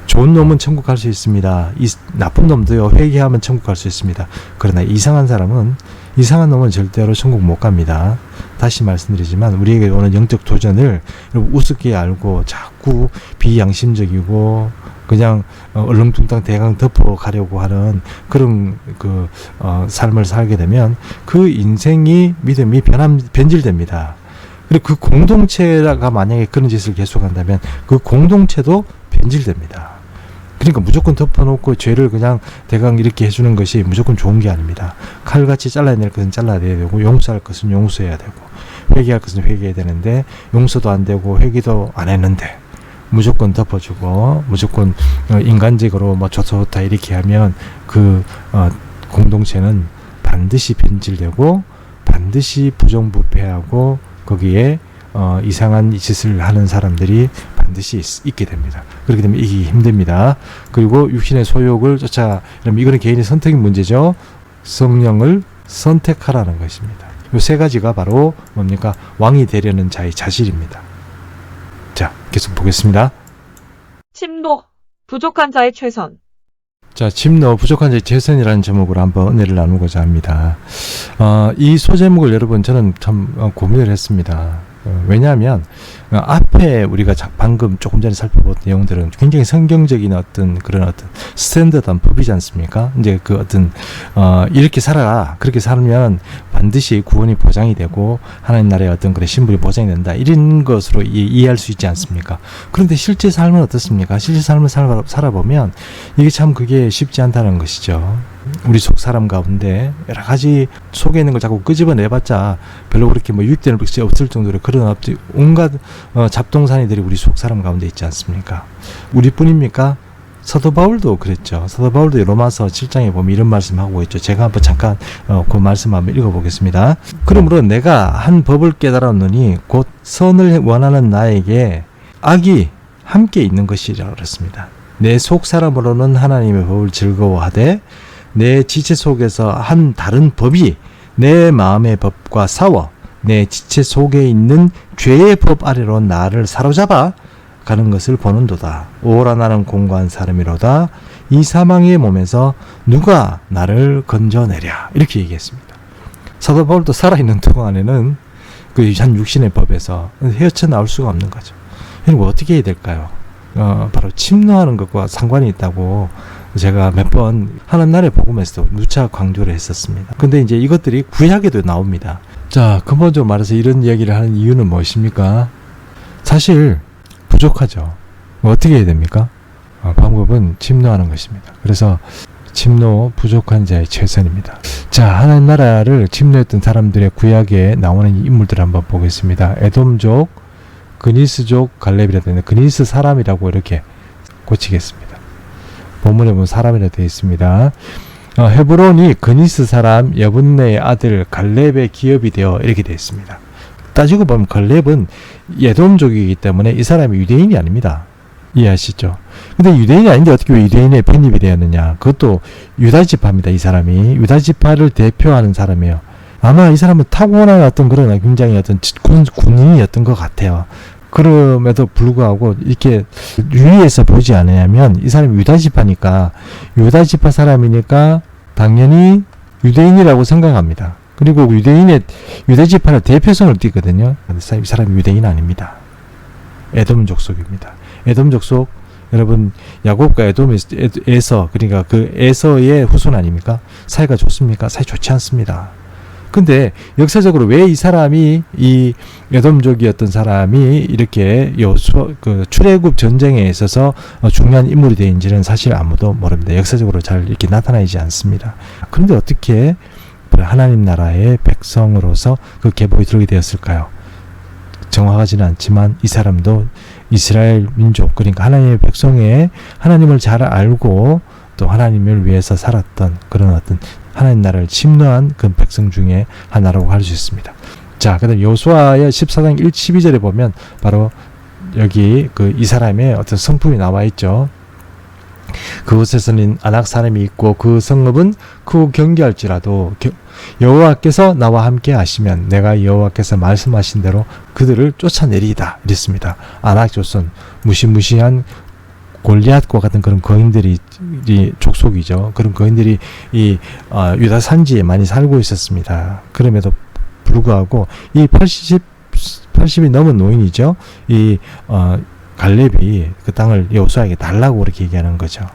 좋은 놈은 천국 갈 수 있습니다. 이 나쁜 놈도요, 회개하면 천국 갈 수 있습니다. 그러나 이상한 사람은 이상한 놈은 절대로 천국 못 갑니다. 다시 말씀드리지만 우리에게 오는 영적 도전을 여러분 우습게 알고 자꾸 비양심적이고 그냥 얼렁뚱땅 대강 덮어 가려고 하는 그런 삶을 살게 되면 그 인생이 믿음이 변질됩니다. 그리고 그 공동체가 만약에 그런 짓을 계속한다면 그 공동체도 변질됩니다. 그러니까 무조건 덮어놓고 죄를 그냥 대강 이렇게 해주는 것이 무조건 좋은 게 아닙니다. 칼같이 잘라야 될 것은 잘라야 되고 용서할 것은 용서해야 되고 회개할 것은 회개해야 되는데 용서도 안 되고 회개도 안 했는데 무조건 덮어주고 무조건 인간적으로 뭐 좋다 이렇게 하면 그 공동체는 반드시 변질되고 반드시 부정부패하고 거기에 이상한 짓을 하는 사람들이 반드시 있게 됩니다. 그렇게 되면 이기기 힘듭니다. 그리고 육신의 소욕을 쫓아, 이거는 개인의 선택의 문제죠. 성령을 선택하라는 것입니다. 이 세 가지가 바로 뭡니까? 왕이 되려는 자의 자질입니다. 자, 계속 보겠습니다. 침노, 부족한 자의 최선. 자, 침노, 부족한 자의 최선이라는 제목으로 한번 은혜를 나누고자 합니다. 이 소제목을 여러분 저는 참 고민을 했습니다. 왜냐하면 앞에 우리가 방금 조금 전에 살펴본 내용들은 굉장히 성경적인 그런 스탠더드한 법이지 않습니까? 이제 이렇게 살아라, 그렇게 살면 반드시 구원이 보장이 되고 하나님 나라의 그런 신분이 보장이 된다, 이런 것으로 이해할 수 있지 않습니까? 그런데 실제 삶은 어떻습니까? 실제 삶을 살아보면 이게 참 그게 쉽지 않다는 것이죠. 우리 속 사람 가운데 여러 가지 속에 있는 걸 자꾸 끄집어내봤자 별로 그렇게 유익되는 것이 없을 정도로 그런 온갖 잡동사니들이 우리 속 사람 가운데 있지 않습니까? 우리뿐입니까? 사도 바울도 그랬죠. 사도 바울도 로마서 7장에 보면 이런 말씀하고 있죠. 제가 한번 잠깐 그 말씀 한번 읽어보겠습니다. 그러므로 내가 한 법을 깨달았노니 곧 선을 원하는 나에게 악이 함께 있는 것이라 그랬습니다. 내 속 사람으로는 하나님의 법을 즐거워하되 내 지체 속에서 한 다른 법이 내 마음의 법과 싸워 내 지체 속에 있는 죄의 법 아래로 나를 사로잡아 가는 것을 보는도다. 오라 나는 공고한 사람이로다. 이 사망의 몸에서 누가 나를 건져내랴. 이렇게 얘기했습니다. 사도 바울도 살아있는 동안에는 그 한 육신의 법에서 헤어쳐 나올 수가 없는 거죠. 그리고 어떻게 해야 될까요? 바로 침노하는 것과 상관이 있다고 제가 몇 번 하는 날의 복음에서 누차 강조를 했었습니다. 근데 이제 이것들이 구약에도 나옵니다. 자, 근본적으로 말해서 이런 이야기를 하는 이유는 무엇입니까? 사실 부족하죠. 어떻게 해야 됩니까? 방법은 침노하는 것입니다. 그래서 침노, 부족한 자의 최선입니다. 자, 하나님 나라를 침노했던 사람들의 구약에 나오는 인물들을 한번 보겠습니다. 에돔족, 그니스족, 갈렙이라 되는데 그니스 사람이라고 이렇게 고치겠습니다. 본문에 보면 사람이라 되어 있습니다. 헤브론이 그니스 사람 여분네의 아들 갈렙의 기업이 되어 이렇게 되어 있습니다. 따지고 보면 갈렙은 에돔족이기 때문에 이 사람이 유대인이 아닙니다. 이해하시죠? 근데 유대인이 아닌데 어떻게 왜 유대인에 편입이 되었느냐? 그것도 유다지파입니다. 이 사람이 유다지파를 대표하는 사람이에요. 아마 이 사람은 타고난 그런 굉장히 군인이었던 것 같아요. 그럼에도 불구하고 이렇게 유의해서 보지 않으냐면 이 사람이 유다지파니까 유다지파 사람이니까 당연히 유대인이라고 생각합니다. 그리고 유대지파의 대표성을 띠거든요. 근데 이 사람이 유대인 아닙니다. 에돔 족속입니다. 에돔 족속, 여러분 야곱과 에서 그러니까 그 에서의 후손 아닙니까? 사이가 좋습니까? 사이 좋지 않습니다. 근데 역사적으로 왜 이 사람이 이 에돔족이었던 사람이 이렇게 출애굽 전쟁에 있어서 중요한 인물이 되는지는 사실 아무도 모릅니다. 역사적으로 잘 이렇게 나타나지 않습니다. 그런데 어떻게 하나님 나라의 백성으로서 그 계보에 들어오게 되었을까요? 정확하지는 않지만 이 사람도 이스라엘 민족, 그러니까 하나님의 백성의 하나님을 잘 알고 또 하나님을 위해서 살았던 그런 하나님 나라를 침노한 그 백성 중에 하나라고 할 수 있습니다. 자, 그 다음 여호수아의 14장 12절에 보면 바로 여기 이 사람의 성품이 나와 있죠. 그곳에서는 아낙 사람이 있고 그 성읍은 크고 경계할지라도 여호와께서 나와 함께 하시면 내가 여호와께서 말씀하신 대로 그들을 쫓아내리이다. 이랬습니다. 아낙 조선, 무시무시한 골리앗과 같은 그런 거인들이 이 족속이죠. 그런 거인들이 이 유다 산지에 많이 살고 있었습니다. 그럼에도 불구하고 이 80이 넘은 노인이죠. 이 갈렙이 그 땅을 여호수아에게 달라고 그렇게 얘기하는 거죠.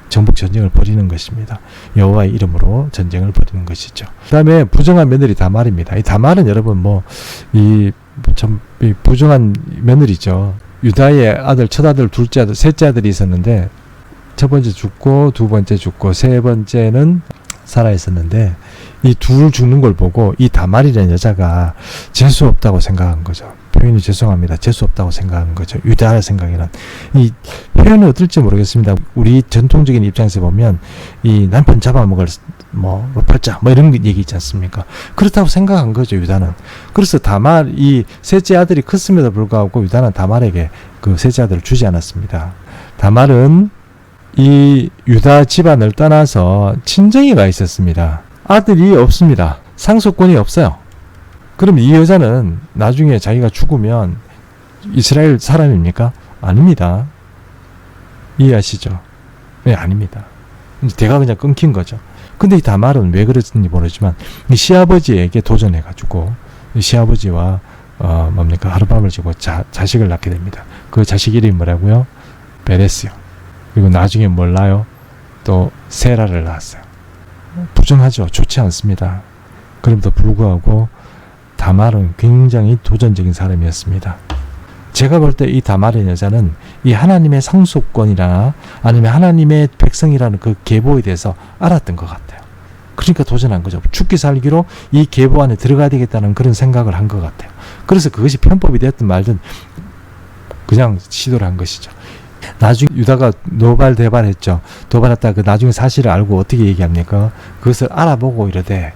정복 전쟁을 벌이는 것입니다. 여호와의 이름으로 전쟁을 벌이는 것이죠. 그다음에 부정한 며느리 다말입니다. 이 다말은 여러분 이 부정한 며느리죠. 유다의 아들, 첫 아들, 둘째 아들, 셋째 아들이 있었는데 첫 번째 죽고 두 번째 죽고 세 번째는 살아 있었는데 이 둘 죽는 걸 보고 이 다말이라는 여자가 재수 없다고 생각한 거죠. 표현이 죄송합니다. 재수 없다고 생각한 거죠. 유다의 생각에는. 이 표현은 어떨지 모르겠습니다. 우리 전통적인 입장에서 보면 이 남편 잡아먹을 벌자 이런 얘기 있지 않습니까? 그렇다고 생각한 거죠. 유다는. 그래서 다말 이 셋째 아들이 컸음에도 불구하고 유다는 다말에게 그 셋째 아들을 주지 않았습니다. 다말은 이 유다 집안을 떠나서 친정이가 있었습니다. 아들이 없습니다. 상속권이 없어요. 그럼 이 여자는 나중에 자기가 죽으면 이스라엘 사람입니까? 아닙니다. 이해하시죠? 네, 아닙니다. 대가 그냥 끊긴 거죠. 근데 이 다말은 왜 그랬는지 모르지만 이 시아버지에게 도전해가지고 이 시아버지와 하룻밤을 지고 자식을 낳게 됩니다. 그 자식 이름이 뭐라고요? 베레스요. 그리고 나중에 뭘 낳아요? 또 세라를 낳았어요. 부정하죠. 좋지 않습니다. 그럼에도 불구하고 다말은 굉장히 도전적인 사람이었습니다. 제가 볼 때 이 다말의 여자는 이 하나님의 상속권이나 아니면 하나님의 백성이라는 그 계보에 대해서 알았던 것 같아요. 그러니까 도전한 거죠. 죽기 살기로 이 계보 안에 들어가야 되겠다는 그런 생각을 한 것 같아요. 그래서 그것이 편법이 됐든 말든 그냥 시도를 한 것이죠. 나중에 유다가 노발대발했죠. 도발했다 그 나중에 사실을 알고 어떻게 얘기합니까? 그것을 알아보고 이러되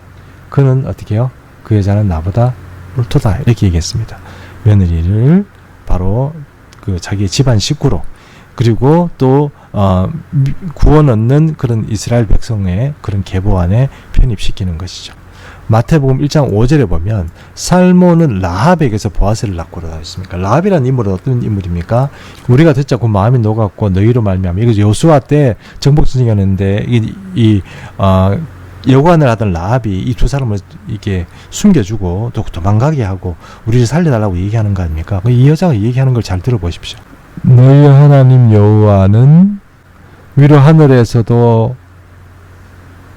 그는 어떻게 해요? 그 여자는 나보다 옳도다 이렇게 얘기했습니다. 며느리를 바로 그 자기의 집안 식구로 그리고 또 구원 얻는 그런 이스라엘 백성의 그런 계보 안에 편입시키는 것이죠. 마태복음 1장 5절에 보면 살몬은 라합에게서 보아스를 낳고 그러다 했습니까? 라합이라는 인물은 어떤 인물입니까? 우리가 듣자 그 마음이 녹았고 너희로 말미암아 이거 여호수아 때 정복전쟁이었는데 여관을 하던 라합이 이 두 사람을 이렇게 숨겨주고 또 도망가게 하고 우리를 살려달라고 얘기하는 거 아닙니까? 이 여자가 얘기하는 걸 잘 들어보십시오. 너희 하나님 여호와는 위로 하늘에서도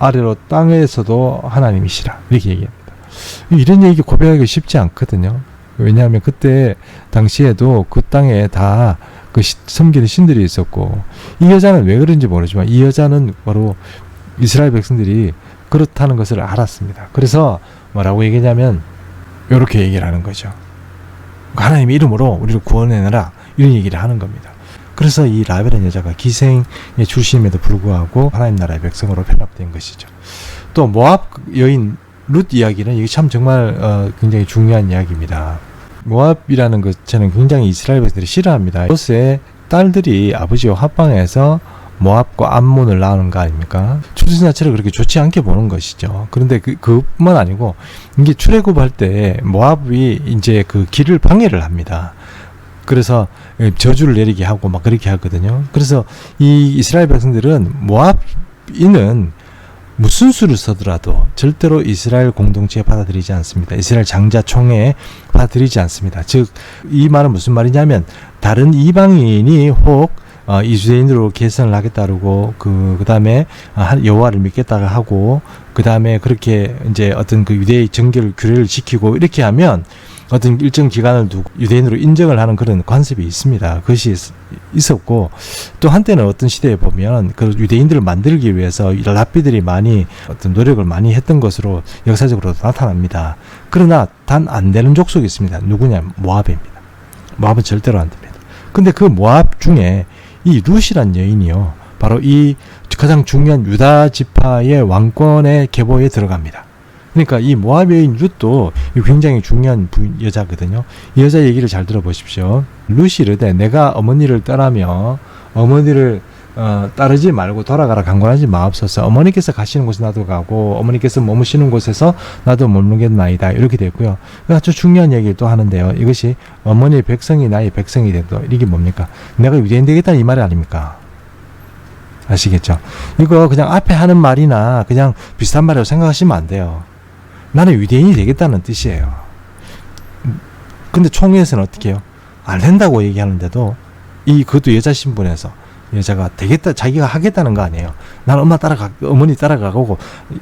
아래로 땅에서도 하나님이시라 이렇게 얘기합니다. 이런 얘기 고백하기 쉽지 않거든요. 왜냐하면 그때 당시에도 그 땅에 다 그 섬기는 신들이 있었고 이 여자는 왜 그런지 모르지만 이 여자는 바로 이스라엘 백성들이 그렇다는 것을 알았습니다. 그래서 뭐라고 얘기냐면 이렇게 얘기를 하는 거죠. 하나님의 이름으로 우리를 구원해내라 이런 얘기를 하는 겁니다. 그래서 이 라합이라는 여자가 기생의 출신임에도 불구하고 하나님 나라의 백성으로 편입된 것이죠. 또 모압 여인 룻 이야기는 이게 참 정말 굉장히 중요한 이야기입니다. 모압이라는 것 저는 굉장히 이스라엘 백성들이 싫어합니다. 롯의 딸들이 아버지와 합방해서 모압과 암몬을 낳는 거 아닙니까? 출신 자체를 그렇게 좋지 않게 보는 것이죠. 그런데 그뿐만 아니고 이게 출애굽할 때 모압이 이제 그 길을 방해를 합니다. 그래서 저주를 내리게 하고 막 그렇게 하거든요. 그래서 이 이스라엘 백성들은 모압인은 무슨 수를 써더라도 절대로 이스라엘 공동체에 받아들이지 않습니다. 이스라엘 장자 총회에 받아들이지 않습니다. 즉 이 말은 무슨 말이냐면 다른 이방인이 혹 이주인으로 계산을 하겠다고 그 다음에 여호와를 믿겠다고 하고 그 다음에 그렇게 이제 어떤 그 유대의 정결 규례를 지키고 이렇게 하면 어떤 일정 기간을 두고 유대인으로 인정을 하는 그런 관습이 있습니다. 그것이 있었고 또 한때는 어떤 시대에 보면 그 유대인들을 만들기 위해서 랍비들이 많이 어떤 노력을 많이 했던 것으로 역사적으로 나타납니다. 그러나 단 안 되는 족속이 있습니다. 누구냐? 모압입니다. 모압은 절대로 안 됩니다. 근데 그 모압 중에 이 룻이란 여인이요. 바로 이 가장 중요한 유다 지파의 왕권의 계보에 들어갑니다. 그러니까 이 모압 여인 룻도 굉장히 중요한 여자거든요. 이 여자 얘기를 잘 들어보십시오. 룻이 이르되 내가 어머니를 떠나며 어머니를 따르지 말고 돌아가라 강권하지 마옵소서. 어머니께서 가시는 곳에 나도 가고 어머니께서 머무시는 곳에서 나도 머무겠나이다. 이렇게 됐고요. 아주 중요한 얘기를 또 하는데요. 이것이 어머니의 백성이 나의 백성이 된다. 이게 뭡니까? 내가 유대인 되겠다는 이 말이 아닙니까? 아시겠죠? 이거 그냥 앞에 하는 말이나 그냥 비슷한 말이라고 생각하시면 안 돼요. 나는 유대인이 되겠다는 뜻이에요. 근데 총회에서는 어떻게 해요? 안 된다고 얘기하는데도 그것도 여자 신분에서 여자가 되겠다, 자기가 하겠다는 거 아니에요. 난 어머니 따라가고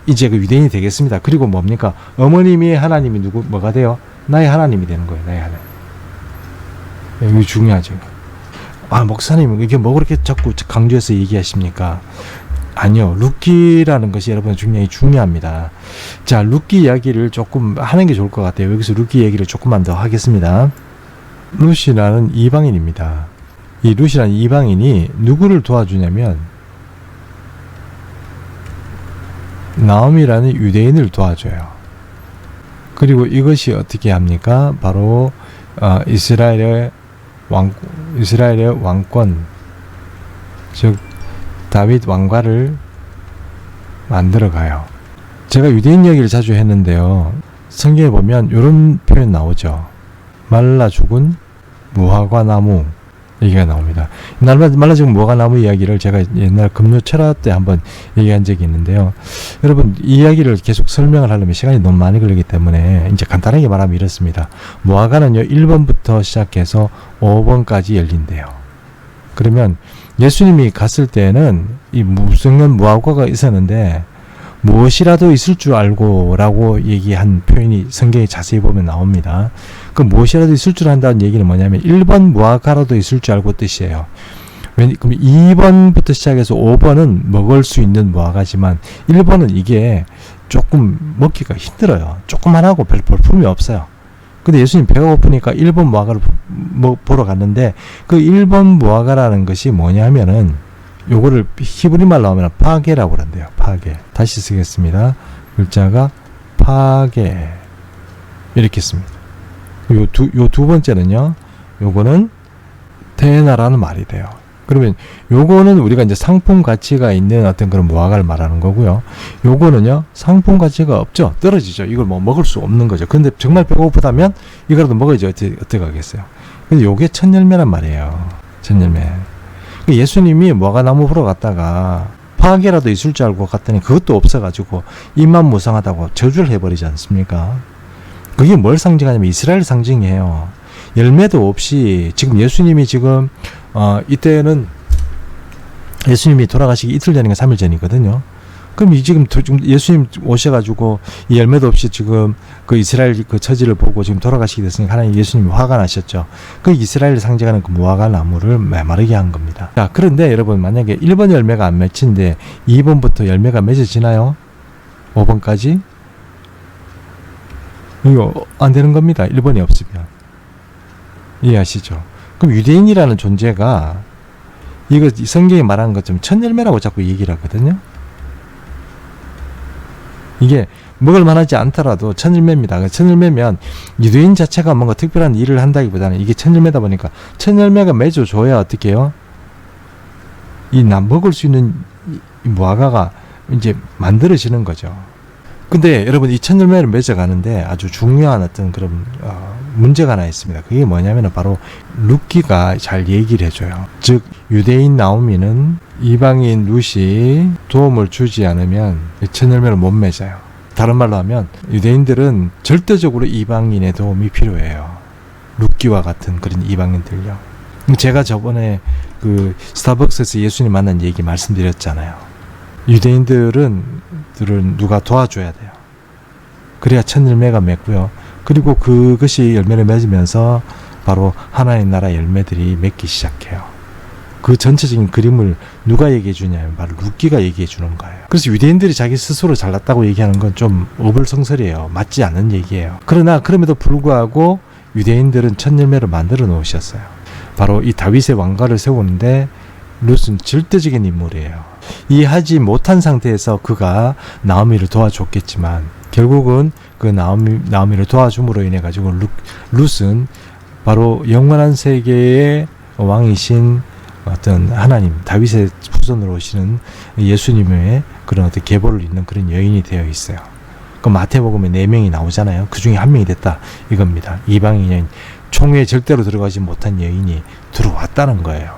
이제 그 유대인이 되겠습니다. 그리고 뭡니까? 어머님이 하나님이 뭐가 돼요? 나의 하나님이 되는 거예요. 나의 하나님. 이거 중요하죠. 아, 목사님 이게 뭐 그렇게 자꾸 강조해서 얘기하십니까? 아니요. 룻기라는 것이 여러분 굉장히 중요합니다. 자, 룻기 이야기를 조금 하는 게 좋을 것 같아요. 여기서 룻기 얘기를 조금만 더 하겠습니다. 룻이라는 이방인입니다. 이 룻이라는 이방인이 누구를 도와주냐면 나오미라는 유대인을 도와줘요. 그리고 이것이 어떻게 합니까? 바로 이스라엘의 왕권, 즉 다윗 왕가를 만들어가요. 제가 유대인 이야기를 자주 했는데요. 성경에 보면 이런 표현 나오죠. 말라 죽은 무화과 나무 얘기가 나옵니다. 말라 죽은 무화과 나무 이야기를 제가 옛날 금요 철학 때 한번 얘기한 적이 있는데요. 여러분, 이 이야기를 계속 설명을 하려면 시간이 너무 많이 걸리기 때문에 이제 간단하게 말하면 이렇습니다. 무화과는요, 1번부터 시작해서 5번까지 열린대요. 그러면 예수님이 갔을 때는 이 무성년 무화과가 있었는데 무엇이라도 있을 줄 알고 라고 얘기한 표현이 성경에 자세히 보면 나옵니다. 그 무엇이라도 있을 줄 안다는 얘기는 뭐냐면 1번 무화과라도 있을 줄 알고 뜻이에요. 그럼 2번부터 시작해서 5번은 먹을 수 있는 무화과지만 1번은 이게 조금 먹기가 힘들어요. 조그만하고 별 볼품이 없어요. 근데 예수님 배가 고프니까 1번 무화과를 보러 갔는데 그 1번 무화과라는 것이 뭐냐면은 요거를 히브리 말로 하면 파게라고 그런대요. 파게. 다시 쓰겠습니다. 글자가 파게. 이렇게 씁니다. 요 두 번째는요. 요거는 테나라는 말이 돼요. 그러면 요거는 우리가 이제 상품 가치가 있는 어떤 그런 무화과를 말하는 거고요. 요거는요. 상품 가치가 없죠. 떨어지죠. 이걸 뭐 먹을 수 없는 거죠. 근데 정말 배고프다면 이거라도 먹어야지 어떻게 하겠어요. 근데 요게 첫 열매란 말이에요. 첫 열매. 예수님이 무화과나무 보러 갔다가 파괴라도 있을 줄 알고 갔더니 그것도 없어가지고 입만 무성하다고 저주를 해버리지 않습니까? 그게 뭘 상징하냐면 이스라엘 상징이에요. 열매도 없이 지금 예수님이 지금 이때는 예수님이 돌아가시기 이틀 전인가 3일 전이거든요. 그럼 지금 예수님 오셔가지고 이 열매도 없이 지금 그 이스라엘 그 처지를 보고 지금 돌아가시게 됐으니까 하나님 예수님이 화가 나셨죠. 그 이스라엘을 상징하는 그 무화과 나무를 메마르게 한 겁니다. 자, 그런데 여러분 만약에 1번 열매가 안 맺힌데 2번부터 열매가 맺어지나요? 5번까지? 이거 안 되는 겁니다. 1번이 없으면. 이해하시죠? 그럼 유대인이라는 존재가 이거 성경이 말하는 것처럼 첫 열매라고 자꾸 얘기를 하거든요. 이게 먹을 만하지 않더라도 첫 열매입니다. 첫 열매면 유대인 자체가 뭔가 특별한 일을 한다기보다는 이게 첫 열매다 보니까 첫 열매가 맺어줘야 어떻게 해요? 먹을 수 있는 이 무화과가 이제 만들어지는 거죠. 근데 여러분 이 첫 열매를 맺어가는데 아주 중요한 어떤 그런 문제가 하나 있습니다. 그게 뭐냐면 바로 룻기가 잘 얘기를 해줘요. 즉 유대인 나오미는 이방인 룻이 도움을 주지 않으면 첫 열매를 못 맺어요. 다른 말로 하면 유대인들은 절대적으로 이방인의 도움이 필요해요. 룻기와 같은 그런 이방인들요. 제가 저번에 그 스타벅스에서 예수님 만난 얘기 말씀드렸잖아요. 유대인들은 누가 도와줘야 돼요. 그래야 첫 열매가 맺고요. 그리고 그것이 열매를 맺으면서 바로 하나님 나라 열매들이 맺기 시작해요. 그 전체적인 그림을 누가 얘기해 주냐면 바로 룻기가 얘기해 주는 거예요. 그래서 유대인들이 자기 스스로 잘났다고 얘기하는 건 좀 어불성설이에요. 맞지 않는 얘기예요. 그러나 그럼에도 불구하고 유대인들은 첫 열매를 만들어 놓으셨어요. 바로 이 다윗의 왕가를 세우는데 룻은 절대적인 인물이에요. 이해하지 못한 상태에서 그가 나오미를 도와줬겠지만 결국은 그 나오미를 도와줌으로 인해 가지고 룻은 바로 영원한 세계의 왕이신 어떤 하나님 다윗의 후손으로 오시는 예수님의 그런 어떤 계보를 잇는 그런 여인이 되어 있어요. 그 마태복음에 4명이 나오잖아요. 그 중에 1명이 됐다 이겁니다. 이방인 총회에 절대로 들어가지 못한 여인이 들어왔다는 거예요.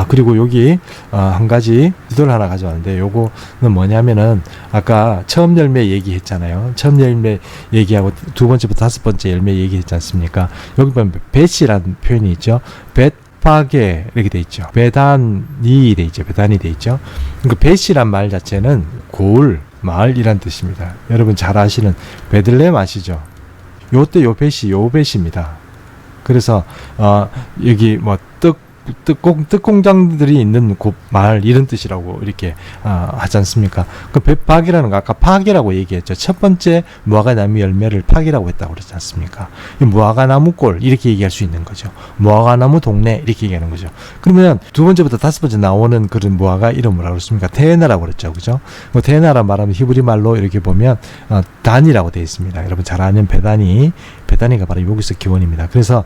그리고 여기 한 가지 지도를 하나 가져왔는데 요거는 뭐냐면은 아까 처음 열매 얘기했잖아요. 처음 열매 얘기하고 두 번째부터 다섯 번째 열매 얘기했지 않습니까? 여기 보면 벳이라는 표현이 있죠. 벳파게 이렇게 돼 있죠. 베단이 돼 있죠. 베단이 돼 있죠. 그러니까 벳이란 말 자체는 고을, 마을이란 뜻입니다. 여러분 잘 아시는 베들레헴 아시죠? 요때 요 벳입니다. 그래서 여기 뭐 뜻 공장들이 있는 곳, 마을 이런 뜻이라고 이렇게 하지 않습니까? 그 벳박이라는 거 아까 파기라고 얘기했죠. 첫 번째 무화과나무 열매를 파기라고 했다고 그러지 않습니까? 무화과나무골 이렇게 얘기할 수 있는 거죠. 무화과나무 동네 이렇게 얘기하는 거죠. 그러면 두 번째부터 다섯 번째 나오는 그런 무화과 이름 뭐라고 그랬습니까? 테에나라고 그랬죠. 그죠? 뭐 테에나라 말하면 히브리 말로 이렇게 보면 단이라고 되어 있습니다. 여러분 잘 아는 베다니가 바로 여기서 기원입니다. 그래서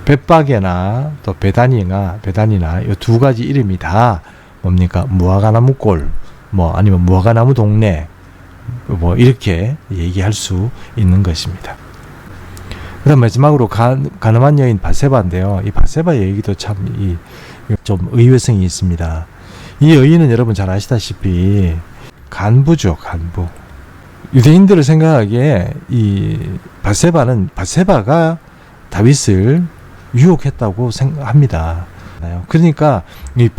벳박에나 또 베다니나 이 두 가지 이름이 다 뭡니까? 무화과나무골, 뭐 아니면 무화과나무 동네, 뭐 이렇게 얘기할 수 있는 것입니다. 그다음 마지막으로 가늠한 여인 바세바인데요. 이 바세바 얘기도 참 좀 의외성이 있습니다. 이 여인은 여러분 잘 아시다시피 간부죠, 간부. 유대인들을 생각하기에 이 바세바가 다윗을 유혹했다고 생각합니다. 그러니까 이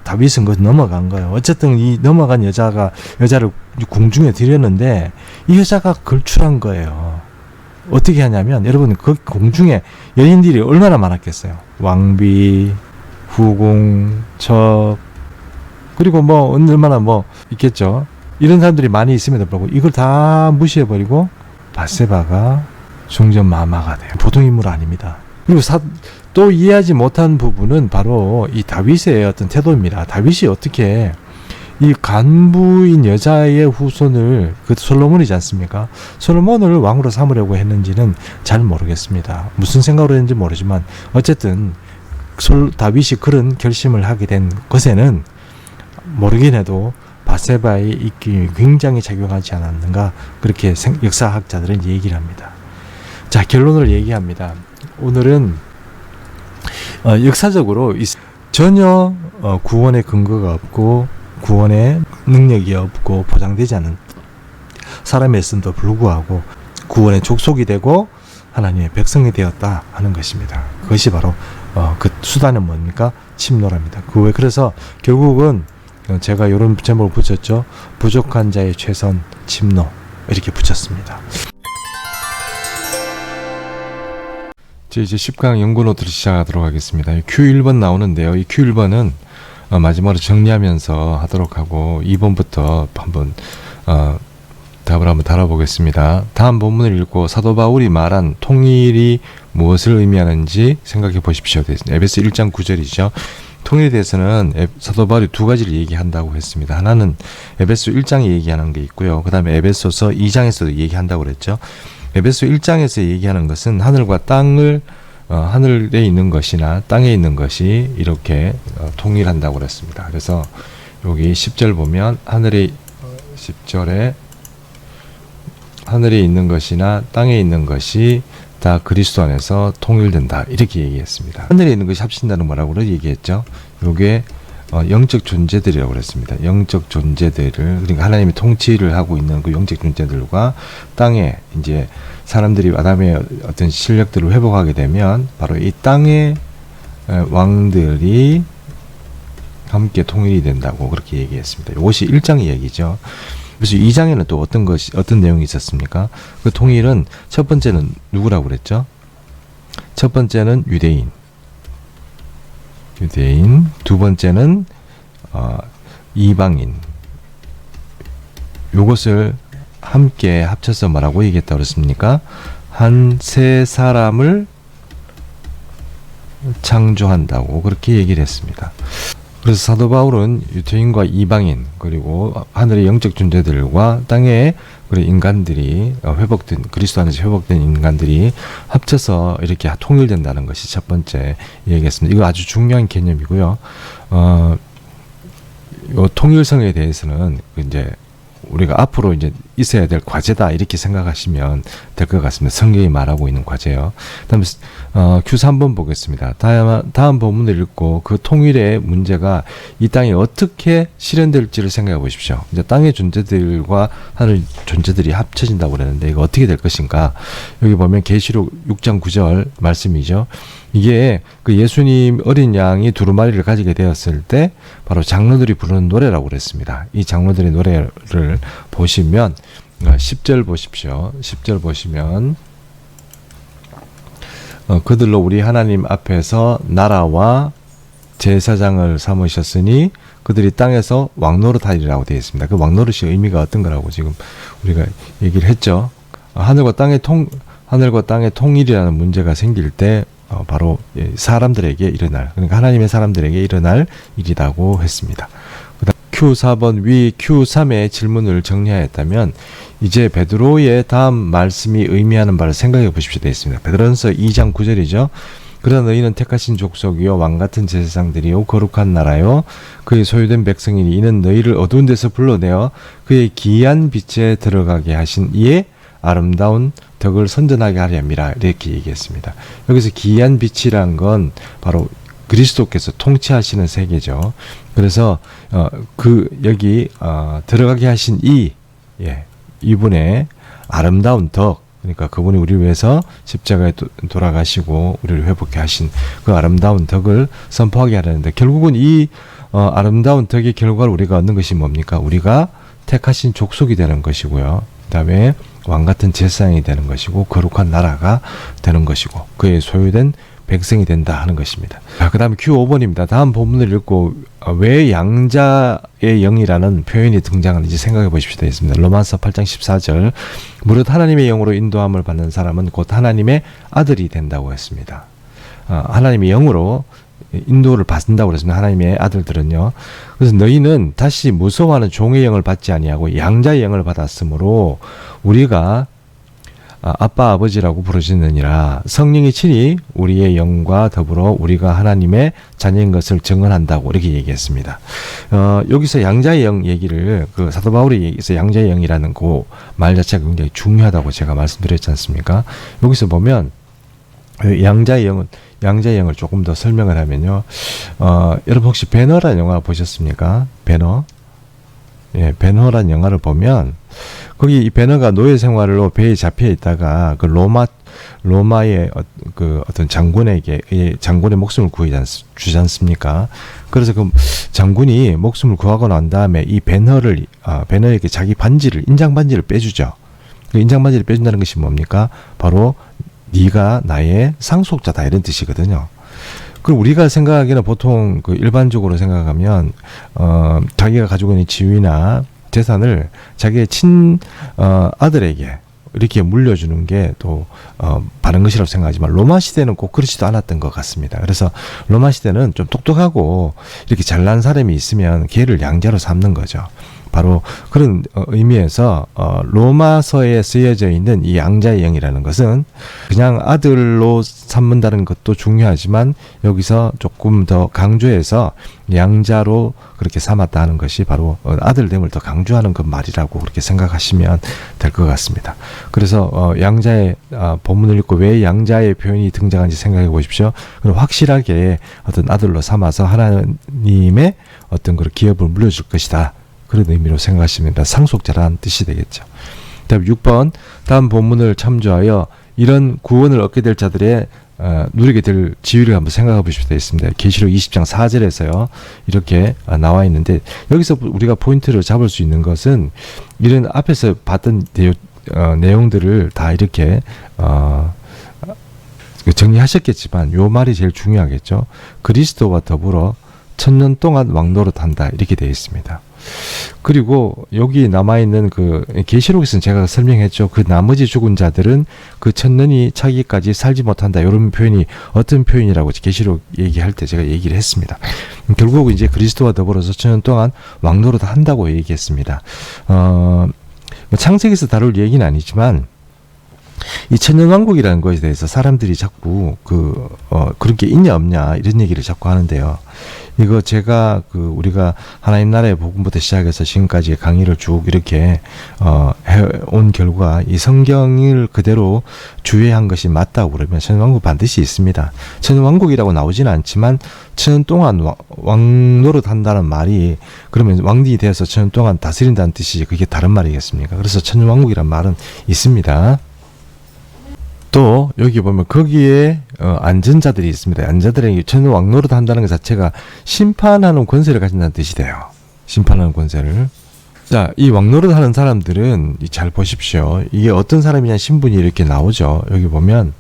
다윗은 그 넘어간 거예요. 어쨌든 이 넘어간 여자를 궁중에 들였는데 이 여자가 걸출한 거예요. 어떻게 하냐면 여러분 그 궁중에 여인들이 얼마나 많았겠어요. 왕비, 후궁, 첩 그리고 뭐 얼마나 뭐 있겠죠. 이런 사람들이 많이 있음에도 불구하고 이걸 다 무시해버리고 바세바가 중전마마가 돼요. 보통 인물 아닙니다. 그리고 또 이해하지 못한 부분은 바로 이 다윗의 어떤 태도입니다. 다윗이 어떻게 이 간부인 여자의 후손을 그 솔로몬이지 않습니까? 솔로몬을 왕으로 삼으려고 했는지는 잘 모르겠습니다. 무슨 생각으로 했는지 모르지만 어쨌든 다윗이 그런 결심을 하게 된 것에는 모르긴 해도 바세바의 입김이 굉장히 작용하지 않았는가 그렇게 역사학자들은 얘기를 합니다. 자, 결론을 얘기합니다. 오늘은 역사적으로 전혀 구원의 근거가 없고 구원의 능력이 없고 보장되지 않은 사람이었음에도 불구하고 구원의 족속이 되고 하나님의 백성이 되었다 하는 것입니다. 그것이 바로 그 수단은 뭡니까? 침노랍니다. 그래서 결국은 제가 이런 제목을 붙였죠. 부족한 자의 최선 침노 이렇게 붙였습니다. 이제 10강 연구 노트를 시작하도록 하겠습니다. Q1번 나오는데요. 이 Q1번은 마지막으로 정리하면서 하도록 하고 2번부터 한번 답을 한번 달아보겠습니다. 다음 본문을 읽고 사도 바울이 말한 통일이 무엇을 의미하는지 생각해 보십시오. 에베소 1장 9절이죠. 통일에 대해서는 사도 바울이 두 가지를 얘기한다고 했습니다. 하나는 에베소 1장에 얘기하는 게 있고요. 그 다음에 에베소서 2장에서도 얘기한다고 그랬죠. 에베소 1장에서 얘기하는 것은 하늘과 땅을 하늘에 있는 것이나 땅에 있는 것이 이렇게 통일한다고 그랬습니다. 그래서 여기 10절 보면 10절에 하늘에 있는 것이나 땅에 있는 것이 다 그리스도 안에서 통일된다 이렇게 얘기했습니다. 하늘에 있는 것이 합친다는 뭐라고 얘기했죠. 요게 영적 존재들이라고 그랬습니다. 영적 존재들을 그러니까 하나님이 통치를 하고 있는 그 영적 존재들과 땅에 이제 사람들이 아담의 어떤 실력들을 회복하게 되면 바로 이 땅의 왕들이 함께 통일이 된다고 그렇게 얘기했습니다. 이것이 1장의 얘기죠. 그래서 2장에는 또 어떤 내용이 있었습니까? 그 통일은 첫 번째는 누구라고 그랬죠? 첫 번째는 유대인, 두 번째는 이방인. 요것을 함께 합쳐서 뭐라고 얘기했다고 그랬습니까? 한 세 사람을 창조한다고 그렇게 얘기를 했습니다. 그래서 사도 바울은 유대인과 이방인 그리고 하늘의 영적 존재들과 땅의 인간들이 회복된 그리스도 안에서 회복된 인간들이 합쳐서 이렇게 통일된다는 것이 첫 번째 얘기했습니다. 이거 아주 중요한 개념이고요. 요 통일성에 대해서는 이제 우리가 앞으로 이제 있어야 될 과제다 이렇게 생각하시면 될 것 같습니다. 성경이 말하고 있는 과제요. 다음에 Q3번 보겠습니다. 다음 본문을 읽고 그 통일의 문제가 이 땅에 어떻게 실현될지를 생각해 보십시오. 이제 땅의 존재들과 하늘 존재들이 합쳐진다고 그랬는데 이거 어떻게 될 것인가? 여기 보면 계시록 6장 9절 말씀이죠. 이게 그 예수님 어린 양이 두루마리를 가지게 되었을 때 바로 장로들이 부르는 노래라고 그랬습니다. 이 장로들의 노래를 보시면 10절 보십시오. 10절 보시면 그들로 우리 하나님 앞에서 나라와 제사장을 삼으셨으니 그들이 땅에서 왕노릇하리라고 되어 있습니다. 그 왕노릇이 의미가 어떤 거라고 지금 우리가 얘기를 했죠. 하늘과 땅의 통일이라는 문제가 생길 때 바로 사람들에게 일어날, 그러니까 하나님의 사람들에게 일어날 일이라고 했습니다. 그다음 Q4번 위 Q3의 질문을 정리하였다면 이제 베드로의 다음 말씀이 의미하는 바를 생각해 보십시오 되어 있습니다. 베드로전서 2장 9절이죠. 그러나 너희는 택하신 족속이요 왕같은 제사장들이요 거룩한 나라요 그의 소유된 백성이니 이는 너희를 어두운 데서 불러내어 그의 기이한 빛에 들어가게 하신 이의 아름다운 덕을 선전하게 하려 함이라 이렇게 얘기했습니다. 여기서 기이한 빛이란 건 바로 그리스도께서 통치하시는 세계죠. 그래서 여기 들어가게 하신 이분의 아름다운 덕, 그러니까 그분이 우리를 위해서 십자가에 돌아가시고 우리를 회복해 하신 그 아름다운 덕을 선포하게 하려는데 결국은 이 아름다운 덕의 결과를 우리가 얻는 것이 뭡니까? 우리가 택하신 족속이 되는 것이고요. 그 다음에 왕같은 제사장이 되는 것이고 거룩한 나라가 되는 것이고 그의 소유된 백성이 된다 하는 것입니다. 그 다음에 Q5번입니다. 다음 본문을 읽고 왜 양자의 영이라는 표현이 등장하는지 생각해 보십시오. 되어 있습니다. 로마서 8장 14절 무릇 하나님의 영으로 인도함을 받는 사람은 곧 하나님의 아들이 된다고 했습니다. 하나님의 영으로 인도를 받는다고 그랬습니다. 하나님의 아들들은요. 그래서 너희는 다시 무서워하는 종의 영을 받지 아니하고 양자의 영을 받았으므로 우리가 아빠 아버지라고 부르시느니라. 성령이 친히 우리의 영과 더불어 우리가 하나님의 자녀인 것을 증언한다고 이렇게 얘기했습니다. 여기서 양자의 영 얘기를 그 사도 바울이 얘기해서 양자의 영이라는 그 말 자체가 굉장히 중요하다고 제가 말씀드렸지 않습니까? 여기서 보면 양자의 영을 조금 더 설명을 하면요. 여러분 혹시 배너라는 영화 보셨습니까? 배너. 예, 배너라는 영화를 보면 거기 이 배너가 노예 생활로 배에 잡혀 있다가 그 로마의 그 어떤 장군에게 장군의 목숨을 주지 않습니까? 그래서 그 장군이 목숨을 구하고 난 다음에 이 배너에게 자기 인장 반지를 빼주죠. 그 인장 반지를 빼준다는 것이 뭡니까? 바로 네가 나의 상속자다 이런 뜻이거든요. 그럼 우리가 생각하기에는 보통 그 일반적으로 생각하면 자기가 가지고 있는 지위나 재산을 자기의 아들에게 이렇게 물려주는 게 또 바른 것이라고 생각하지만 로마 시대는 꼭 그렇지도 않았던 것 같습니다. 그래서 로마 시대는 좀 똑똑하고 이렇게 잘난 사람이 있으면 걔를 양자로 삼는 거죠. 바로 그런 의미에서 로마서에 쓰여져 있는 이 양자의 영이라는 것은 그냥 아들로 삼는다는 것도 중요하지만 여기서 조금 더 강조해서 양자로 그렇게 삼았다 하는 것이 바로 아들됨을 더 강조하는 그 말이라고 그렇게 생각하시면 될 것 같습니다. 그래서 양자의 본문을 읽고 왜 양자의 표현이 등장한지 생각해 보십시오. 그럼 확실하게 어떤 아들로 삼아서 하나님의 어떤 그런 기업을 물려줄 것이다. 그런 의미로 생각하시면 상속자라는 뜻이 되겠죠. 다음 6번 다음 본문을 참조하여 이런 구원을 얻게 될 자들의 누리게 될 지위를 한번 생각해 보실 수 있습니다. 계시록 20장 4절에서요. 이렇게 나와 있는데 여기서 우리가 포인트를 잡을 수 있는 것은 이런 앞에서 봤던 내용들을 다 이렇게 정리하셨겠지만 요 말이 제일 중요하겠죠. 그리스도와 더불어 1000년 동안 왕노릇한다 이렇게 되어 있습니다. 그리고 여기 남아있는 그 계시록에서는 제가 설명했죠. 그 나머지 죽은 자들은 그 1000년이 차기까지 살지 못한다. 이런 표현이 어떤 표현이라고 계시록 얘기할 때 제가 얘기를 했습니다. 결국 이제 그리스도와 더불어서 1000년 동안 왕노릇 한다고 얘기했습니다. 창세기에서 다룰 얘기는 아니지만 이 천년왕국이라는 것에 대해서 사람들이 자꾸 그런 게 있냐 없냐 이런 얘기를 자꾸 하는데요. 이거 제가 우리가 하나님 나라의 복음부터 시작해서 지금까지 강의를 쭉 이렇게 해온 결과 이 성경을 그대로 주의한 것이 맞다고 그러면 천년왕국 반드시 있습니다. 천년왕국이라고 나오지는 않지만 천년 동안 왕노릇 한다는 말이 그러면 왕이 되어서 천년 동안 다스린다는 뜻이지 그게 다른 말이겠습니까? 그래서 천년왕국이란 말은 있습니다. 또 여기 보면 거기에 앉은 자들이 있습니다. 앉은 자들에게 천년 왕노릇 한다는 것 자체가 심판하는 권세를 가진다는 뜻이 돼요. 심판하는 권세를. 자, 이 왕노릇 하는 사람들은 잘 보십시오. 이게 어떤 사람이냐 신분이 이렇게 나오죠. 여기 보면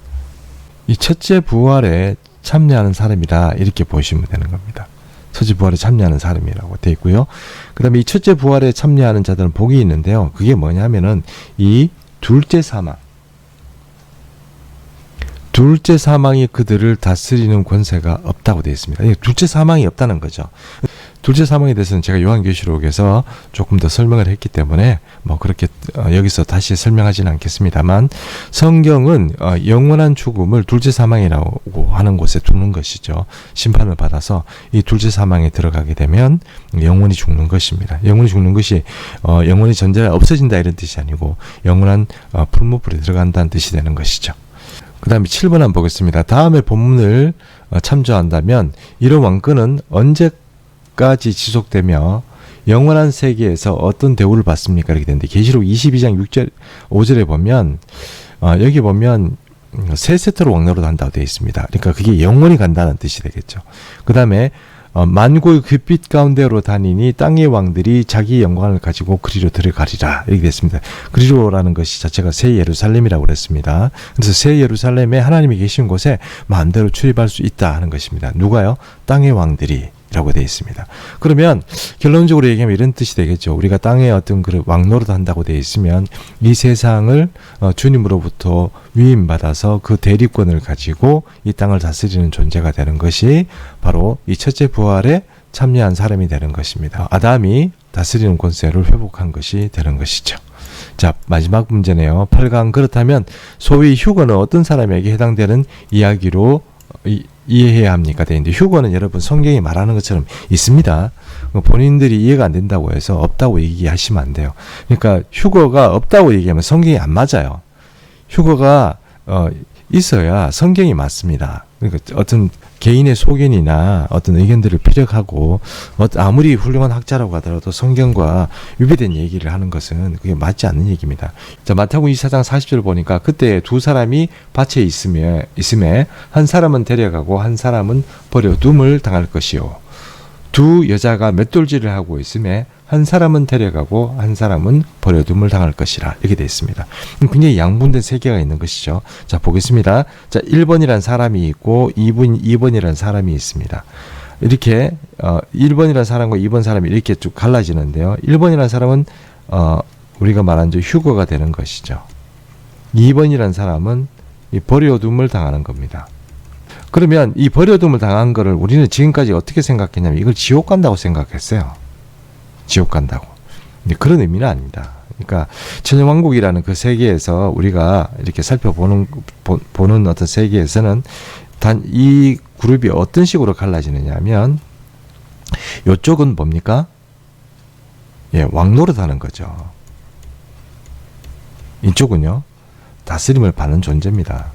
이 첫째 부활에 참여하는 사람이다 이렇게 보시면 되는 겁니다. 첫째 부활에 참여하는 사람이라고 되어 있고요. 그 다음에 이 첫째 부활에 참여하는 자들은 복이 있는데요. 그게 뭐냐면은 이 둘째 사망. 둘째 사망이 그들을 다스리는 권세가 없다고 되어 있습니다. 둘째 사망이 없다는 거죠. 둘째 사망에 대해서는 제가 요한계시록에서 조금 더 설명을 했기 때문에 뭐 그렇게 여기서 다시 설명하지는 않겠습니다만 성경은 영원한 죽음을 둘째 사망이라고 하는 곳에 두는 것이죠. 심판을 받아서 이 둘째 사망에 들어가게 되면 영원히 죽는 것입니다. 영원히 죽는 것이 영원히 존재가 없어진다 이런 뜻이 아니고 영원한 풀무불에 들어간다는 뜻이 되는 것이죠. 그 다음에 7번 한번 보겠습니다. 다음에 본문을 참조한다면 이런 왕권은 언제까지 지속되며 영원한 세계에서 어떤 대우를 받습니까? 이렇게 되는데 계시록 22장 6절 5절에 보면 여기 보면 세 세트로 왕노릇 한다고 되어 있습니다. 그러니까 그게 영원히 간다는 뜻이 되겠죠. 그 다음에 만고의 빛 가운데로 다니니 땅의 왕들이 자기 영광을 가지고 그리로 들어가리라 이렇게 됐습니다. 그리로라는 것이 자체가 새 예루살렘이라고 그랬습니다. 그래서 새 예루살렘에 하나님이 계신 곳에 마음대로 출입할 수 있다 하는 것입니다. 누가요? 땅의 왕들이 라고 되어 있습니다. 그러면 결론적으로 얘기하면 이런 뜻이 되겠죠. 우리가 땅에 어떤 그 왕노릇 한다고 되어 있으면 이 세상을 주님으로부터 위임받아서 그 대리권을 가지고 이 땅을 다스리는 존재가 되는 것이 바로 이 첫째 부활에 참여한 사람이 되는 것입니다. 아담이 다스리는 권세를 회복한 것이 되는 것이죠. 자, 마지막 문제네요. 8강 그렇다면 소위 휴거는 어떤 사람에게 해당되는 이야기로 이해해야 합니까? 되는데 휴거는 여러분 성경이 말하는 것처럼 있습니다. 본인들이 이해가 안 된다고 해서 없다고 얘기하시면 안 돼요. 그러니까 휴거가 없다고 얘기하면 성경이 안 맞아요. 휴거가 있어야 성경이 맞습니다. 그러니까 어떤 개인의 소견이나 어떤 의견들을 피력하고 아무리 훌륭한 학자라고 하더라도 성경과 위배된 얘기를 하는 것은 그게 맞지 않는 얘기입니다. 자, 마태복음 24장 40절 보니까 그때 두 사람이 밭에 있음에 한 사람은 데려가고 한 사람은 버려둠을 당할 것이요. 두 여자가 맷돌질을 하고 있음에 한 사람은 데려가고 한 사람은 버려둠을 당할 것이라 이렇게 되어 있습니다. 굉장히 양분된 세계가 있는 것이죠. 자, 보겠습니다. 자, 1번이라는 사람이 있고 2번이라는 사람이 있습니다. 이렇게 1번이라는 사람과 2번 사람이 이렇게 쭉 갈라지는데요. 1번이라는 사람은 우리가 말한 휴거가 되는 것이죠. 2번이라는 사람은 이 버려둠을 당하는 겁니다. 그러면 이 버려둠을 당한 거를 우리는 지금까지 어떻게 생각했냐면 이걸 지옥 간다고 생각했어요. 지옥 간다고. 근데 그런 의미는 아닙니다. 그러니까 천년왕국이라는 그 세계에서 우리가 이렇게 살펴보는 어떤 세계에서는 단 이 그룹이 어떤 식으로 갈라지느냐 하면 이쪽은 뭡니까? 예, 왕노릇 하는 거죠. 이쪽은요, 다스림을 받는 존재입니다.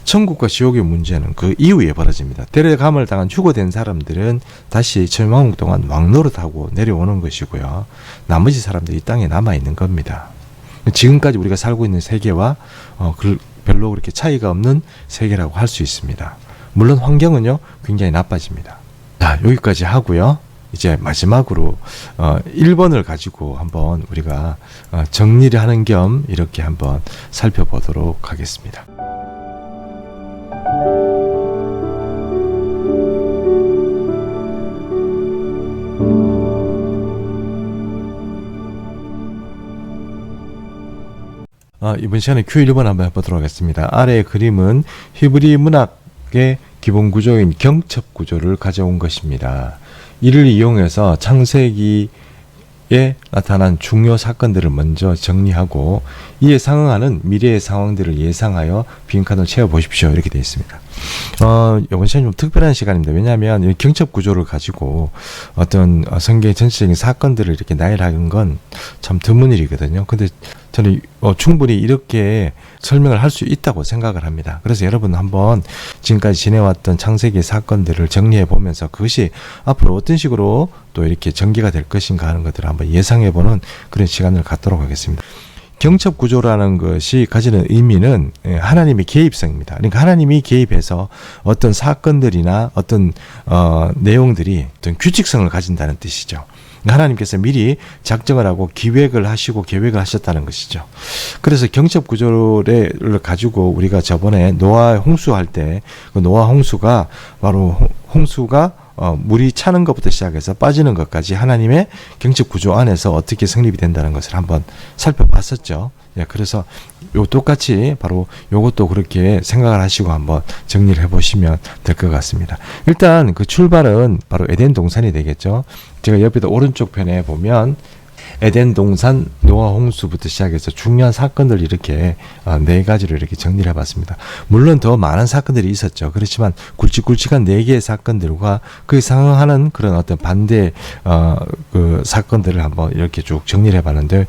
천국과 지옥의 문제는 그 이후에 벌어집니다. 데려감을 당한 휴거된 사람들은 다시 천년왕국 동안 왕노릇하고 내려오는 것이고요. 나머지 사람들이 이 땅에 남아있는 겁니다. 지금까지 우리가 살고 있는 세계와 별로 그렇게 차이가 없는 세계라고 할 수 있습니다. 물론 환경은요 굉장히 나빠집니다. 자, 여기까지 하고요. 이제 마지막으로 1번을 가지고 한번 우리가 정리를 하는 겸 이렇게 한번 살펴보도록 하겠습니다. 이번 시간에 Q1번 한번 해보도록 하겠습니다. 아래의 그림은 히브리 문학의 기본 구조인 경첩 구조를 가져온 것입니다. 이를 이용해서 창세기 나타난 중요 사건들을 먼저 정리하고 이에 상응하는 미래의 상황들을 예상하여 빈칸을 채워보십시오. 이렇게 되어 있습니다. 이번 시간이 좀 특별한 시간입니다. 왜냐하면 이 경첩 구조를 가지고 어떤 성경의 전체적인 사건들을 이렇게 나열하는 건 참 드문 일이거든요. 근데 저는 충분히 이렇게 설명을 할 수 있다고 생각을 합니다. 그래서 여러분 한번 지금까지 지내왔던 창세기 사건들을 정리해 보면서 그것이 앞으로 어떤 식으로 또 이렇게 전개가 될 것인가 하는 것들을 한번 예상해 보는 그런 시간을 갖도록 하겠습니다. 경첩 구조라는 것이 가지는 의미는 하나님의 개입성입니다. 그러니까 하나님이 개입해서 어떤 사건들이나 어떤 내용들이 어떤 규칙성을 가진다는 뜻이죠. 하나님께서 미리 작정을 하고 기획을 하시고 계획을 하셨다는 것이죠. 그래서 경첩 구조를 가지고 우리가 저번에 노아 홍수할 때 그 노아 홍수가 바로 홍수가 물이 차는 것부터 시작해서 빠지는 것까지 하나님의 경첩 구조 안에서 어떻게 성립이 된다는 것을 한번 살펴봤었죠. 그래서 요 똑같이 바로 요것도 그렇게 생각을 하시고 한번 정리를 해보시면 될 것 같습니다. 일단 그 출발은 바로 에덴 동산이 되겠죠. 제가 옆에다 오른쪽 편에 보면 에덴 동산 노아 홍수부터 시작해서 중요한 사건들 이렇게 4가지로 이렇게 정리를 해봤습니다. 물론 더 많은 사건들이 있었죠. 그렇지만 굵직굵직한 4개의 사건들과 그에 상응하는 그런 어떤 반대 그 사건들을 한번 이렇게 쭉 정리를 해봤는데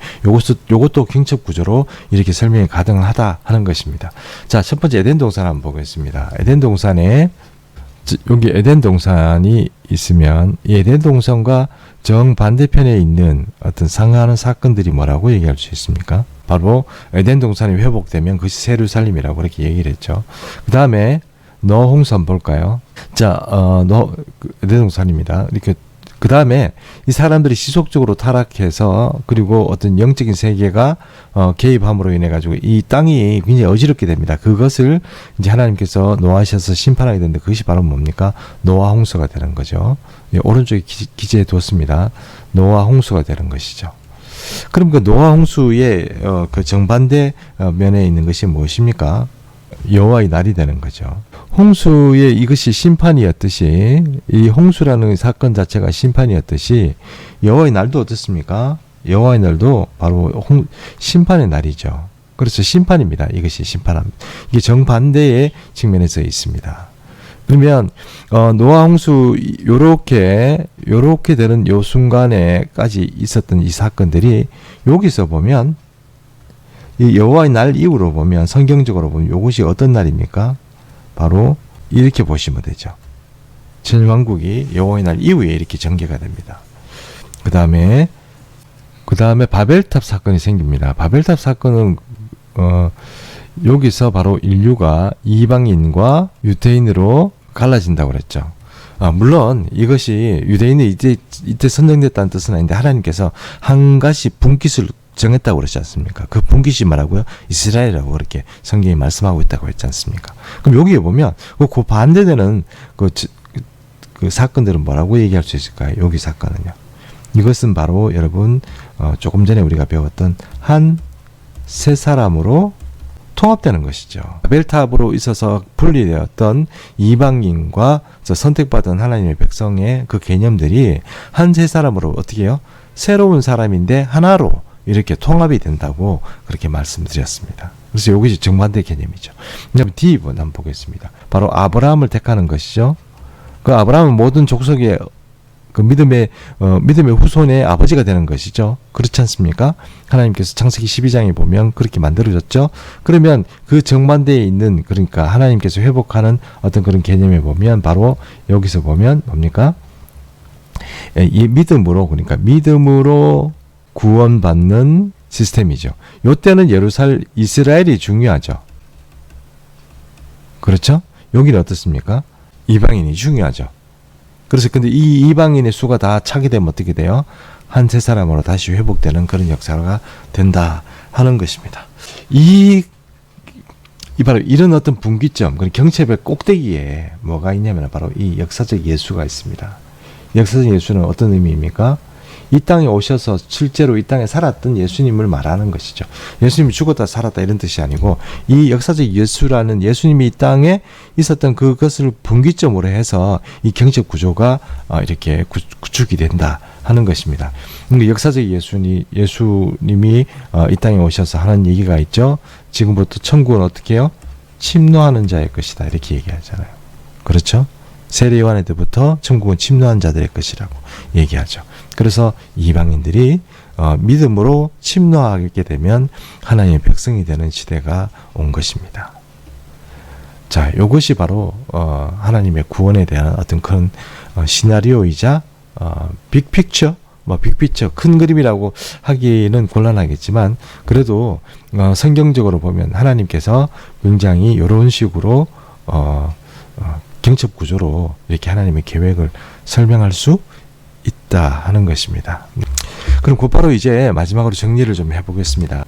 요것도 경첩 구조로 이렇게 설명이 가능하다 하는 것입니다. 자, 첫 번째 에덴 동산 한번 보겠습니다. 에덴 동산에 여기 에덴 동산이 있으면 이 에덴 동산과 정반대편에 있는 어떤 상하는 사건들이 뭐라고 얘기할 수 있습니까? 바로 에덴 동산이 회복되면 그것이 새 예루살렘이라고 그렇게 얘기를 했죠. 그 다음에 노아 홍수 한번 볼까요? 자, 에덴 동산입니다. 이렇게 그 다음에 이 사람들이 지속적으로 타락해서 그리고 어떤 영적인 세계가 개입함으로 인해 가지고 이 땅이 굉장히 어지럽게 됩니다. 그것을 이제 하나님께서 노하셔서 심판하게 되는데 그것이 바로 뭡니까? 노아 홍수가 되는 거죠. 오른쪽에 기재해 두었습니다. 노아 홍수가 되는 것이죠. 그럼 그 노아 홍수의 그 정반대 면에 있는 것이 무엇입니까? 여호와의 날이 되는 거죠. 홍수의 이것이 심판이었듯이 이 홍수라는 사건 자체가 심판이었듯이 여호와의 날도 어떻습니까? 여호와의 날도 바로 심판의 날이죠. 그래서 심판입니다. 이것이 심판합니다. 이게 정반대의 측면에서 있습니다. 그러면 노아 홍수 요렇게 되는 요 순간에까지 있었던 이 사건들이 여기서 보면 이 여호와의 날 이후로 보면 성경적으로 보면 이것이 어떤 날입니까? 바로 이렇게 보시면 되죠. 천왕국이 여호와의 날 이후에 이렇게 전개가 됩니다. 그 다음에 바벨탑 사건이 생깁니다. 바벨탑 사건은 여기서 바로 인류가 이방인과 유대인으로 갈라진다고 그랬죠. 물론 이것이 유대인이 이때 선정됐다는 뜻은 아닌데 하나님께서 한 가지 분깃을 정했다고 그러지 않습니까? 그 분깃이 뭐라고요? 이스라엘이라고 그렇게 성경이 말씀하고 있다고 했지 않습니까? 그럼 여기에 보면 그 반대되는 그 사건들은 뭐라고 얘기할 수 있을까요? 여기 사건은요. 이것은 바로 여러분 조금 전에 우리가 배웠던 한 세 사람으로 통합되는 것이죠. 바벨탑으로 있어서 분리되었던 이방인과 선택받은 하나님의 백성의 그 개념들이 한 세 사람으로 어떻게 해요? 새로운 사람인데 하나로 이렇게 통합이 된다고 그렇게 말씀드렸습니다. 그래서 이것이 정반대 개념이죠. 그다음에 D번 한번 보겠습니다. 바로 아브라함을 택하는 것이죠. 그 아브라함은 모든 족속의 그 믿음의 후손의 아버지가 되는 것이죠. 그렇지 않습니까? 하나님께서 창세기 12장에 보면 그렇게 만들어졌죠. 그러면 그 정반대에 있는 그러니까 하나님께서 회복하는 어떤 그런 개념에 보면 바로 여기서 보면 뭡니까? 이 믿음으로 그러니까 믿음으로 구원받는 시스템이죠. 요때는 이스라엘이 중요하죠. 그렇죠? 여기는 어떻습니까? 이방인이 중요하죠. 그래서 근데 이 이방인의 수가 다 차게 되면 어떻게 돼요? 한 세 사람으로 다시 회복되는 그런 역사가 된다 하는 것입니다. 바로 이런 어떤 분기점, 경첩의 꼭대기에 뭐가 있냐면 바로 이 역사적 예수가 있습니다. 역사적 예수는 어떤 의미입니까? 이 땅에 오셔서 실제로 이 땅에 살았던 예수님을 말하는 것이죠. 예수님이 죽었다 살았다 이런 뜻이 아니고 이 역사적 예수라는 예수님이 이 땅에 있었던 그것을 분기점으로 해서 이 경제 구조가 이렇게 구축이 된다 하는 것입니다. 근데 역사적 예수님이 이 땅에 오셔서 하는 얘기가 있죠. 지금부터 천국은 어떻게 해요? 침노하는 자의 것이다 이렇게 얘기하잖아요. 그렇죠? 세례 요한의 때부터 천국은 침노한 자들의 것이라고 얘기하죠. 그래서 이방인들이 믿음으로 침노하게 되면 하나님의 백성이 되는 시대가 온 것입니다. 자, 이것이 바로 하나님의 구원에 대한 어떤 큰 시나리오이자 빅픽처, 빅픽처 큰 그림이라고 하기는 곤란하겠지만 그래도 성경적으로 보면 하나님께서 굉장히 이런 식으로 경첩 구조로 이렇게 하나님의 계획을 설명할 수 있다 하는 것입니다. 그럼 곧바로 이제 마지막으로 정리를 좀 해보겠습니다.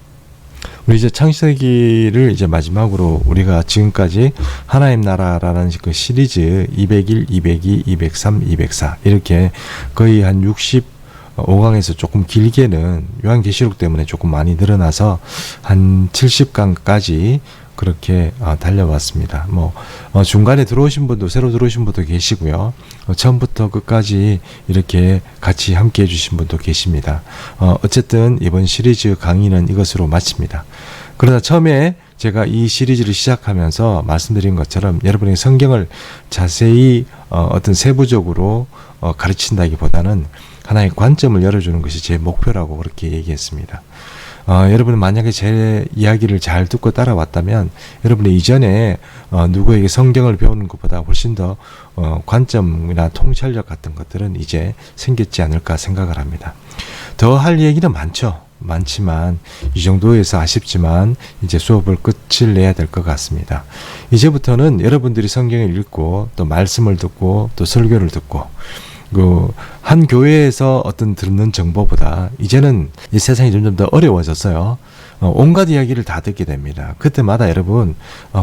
우리 이제 창세기를 이제 마지막으로 우리가 지금까지 하나님 나라라는 그 시리즈 201, 202, 203, 204 이렇게 거의 한 65강에서 조금 길게는 요한계시록 때문에 조금 많이 늘어나서 한 70강까지 그렇게 달려왔습니다. 중간에 들어오신 분도 새로 들어오신 분도 계시고요. 처음부터 끝까지 이렇게 같이 함께 해주신 분도 계십니다. 어쨌든 이번 시리즈 강의는 이것으로 마칩니다. 그러나 처음에 제가 이 시리즈를 시작하면서 말씀드린 것처럼 여러분이 성경을 자세히 어떤 세부적으로 가르친다기보다는 하나의 관점을 열어주는 것이 제 목표라고 그렇게 얘기했습니다. 여러분 만약에 제 이야기를 잘 듣고 따라왔다면 여러분이 이전에 누구에게 성경을 배우는 것보다 훨씬 더 관점이나 통찰력 같은 것들은 이제 생겼지 않을까 생각을 합니다. 더 할 얘기는 많지만 이 정도에서 아쉽지만 이제 수업을 끝을 내야 될 것 같습니다. 이제부터는 여러분들이 성경을 읽고 또 말씀을 듣고 또 설교를 듣고 한 교회에서 어떤 듣는 정보보다 이제는 이 세상이 점점 더 어려워졌어요. 온갖 이야기를 다 듣게 됩니다. 그때마다 여러분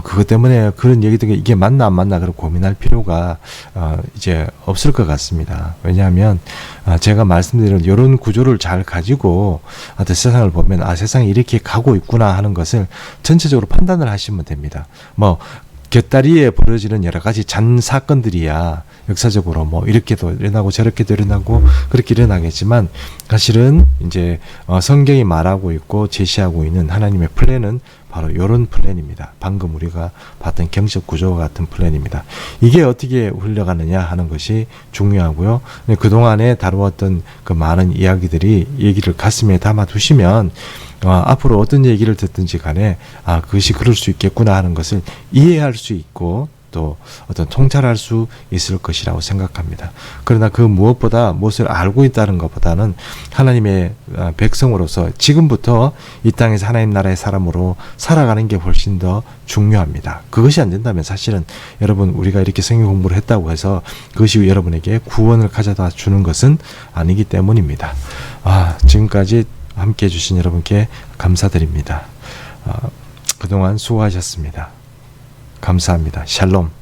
그것 때문에 그런 얘기 듣고 이게 맞나 안 맞나 그런 고민할 필요가 이제 없을 것 같습니다. 왜냐하면 제가 말씀드린 이런 구조를 잘 가지고 어떤 세상을 보면 세상이 이렇게 가고 있구나 하는 것을 전체적으로 판단을 하시면 됩니다. 곁다리에 벌어지는 여러 가지 잔 사건들이야 역사적으로 이렇게도 일어나고 저렇게도 일어나고 그렇게 일어나겠지만 사실은 이제 성경이 말하고 있고 제시하고 있는 하나님의 플랜은 바로 이런 플랜입니다. 방금 우리가 봤던 경적 구조와 같은 플랜입니다. 이게 어떻게 흘러가느냐 하는 것이 중요하고요. 그동안에 다루었던 그 많은 얘기를 가슴에 담아 두시면 앞으로 어떤 얘기를 듣든지 간에 그것이 그럴 수 있겠구나 하는 것을 이해할 수 있고 또 어떤 통찰할 수 있을 것이라고 생각합니다. 그러나 그 무엇을 알고 있다는 것보다는 하나님의 백성으로서 지금부터 이 땅에서 하나님 나라의 사람으로 살아가는 게 훨씬 더 중요합니다. 그것이 안 된다면 사실은 여러분 우리가 이렇게 성경 공부를 했다고 해서 그것이 여러분에게 구원을 가져다 주는 것은 아니기 때문입니다. 지금까지 함께 해주신 여러분께 감사드립니다. 그동안 수고하셨습니다. 감사합니다. 샬롬.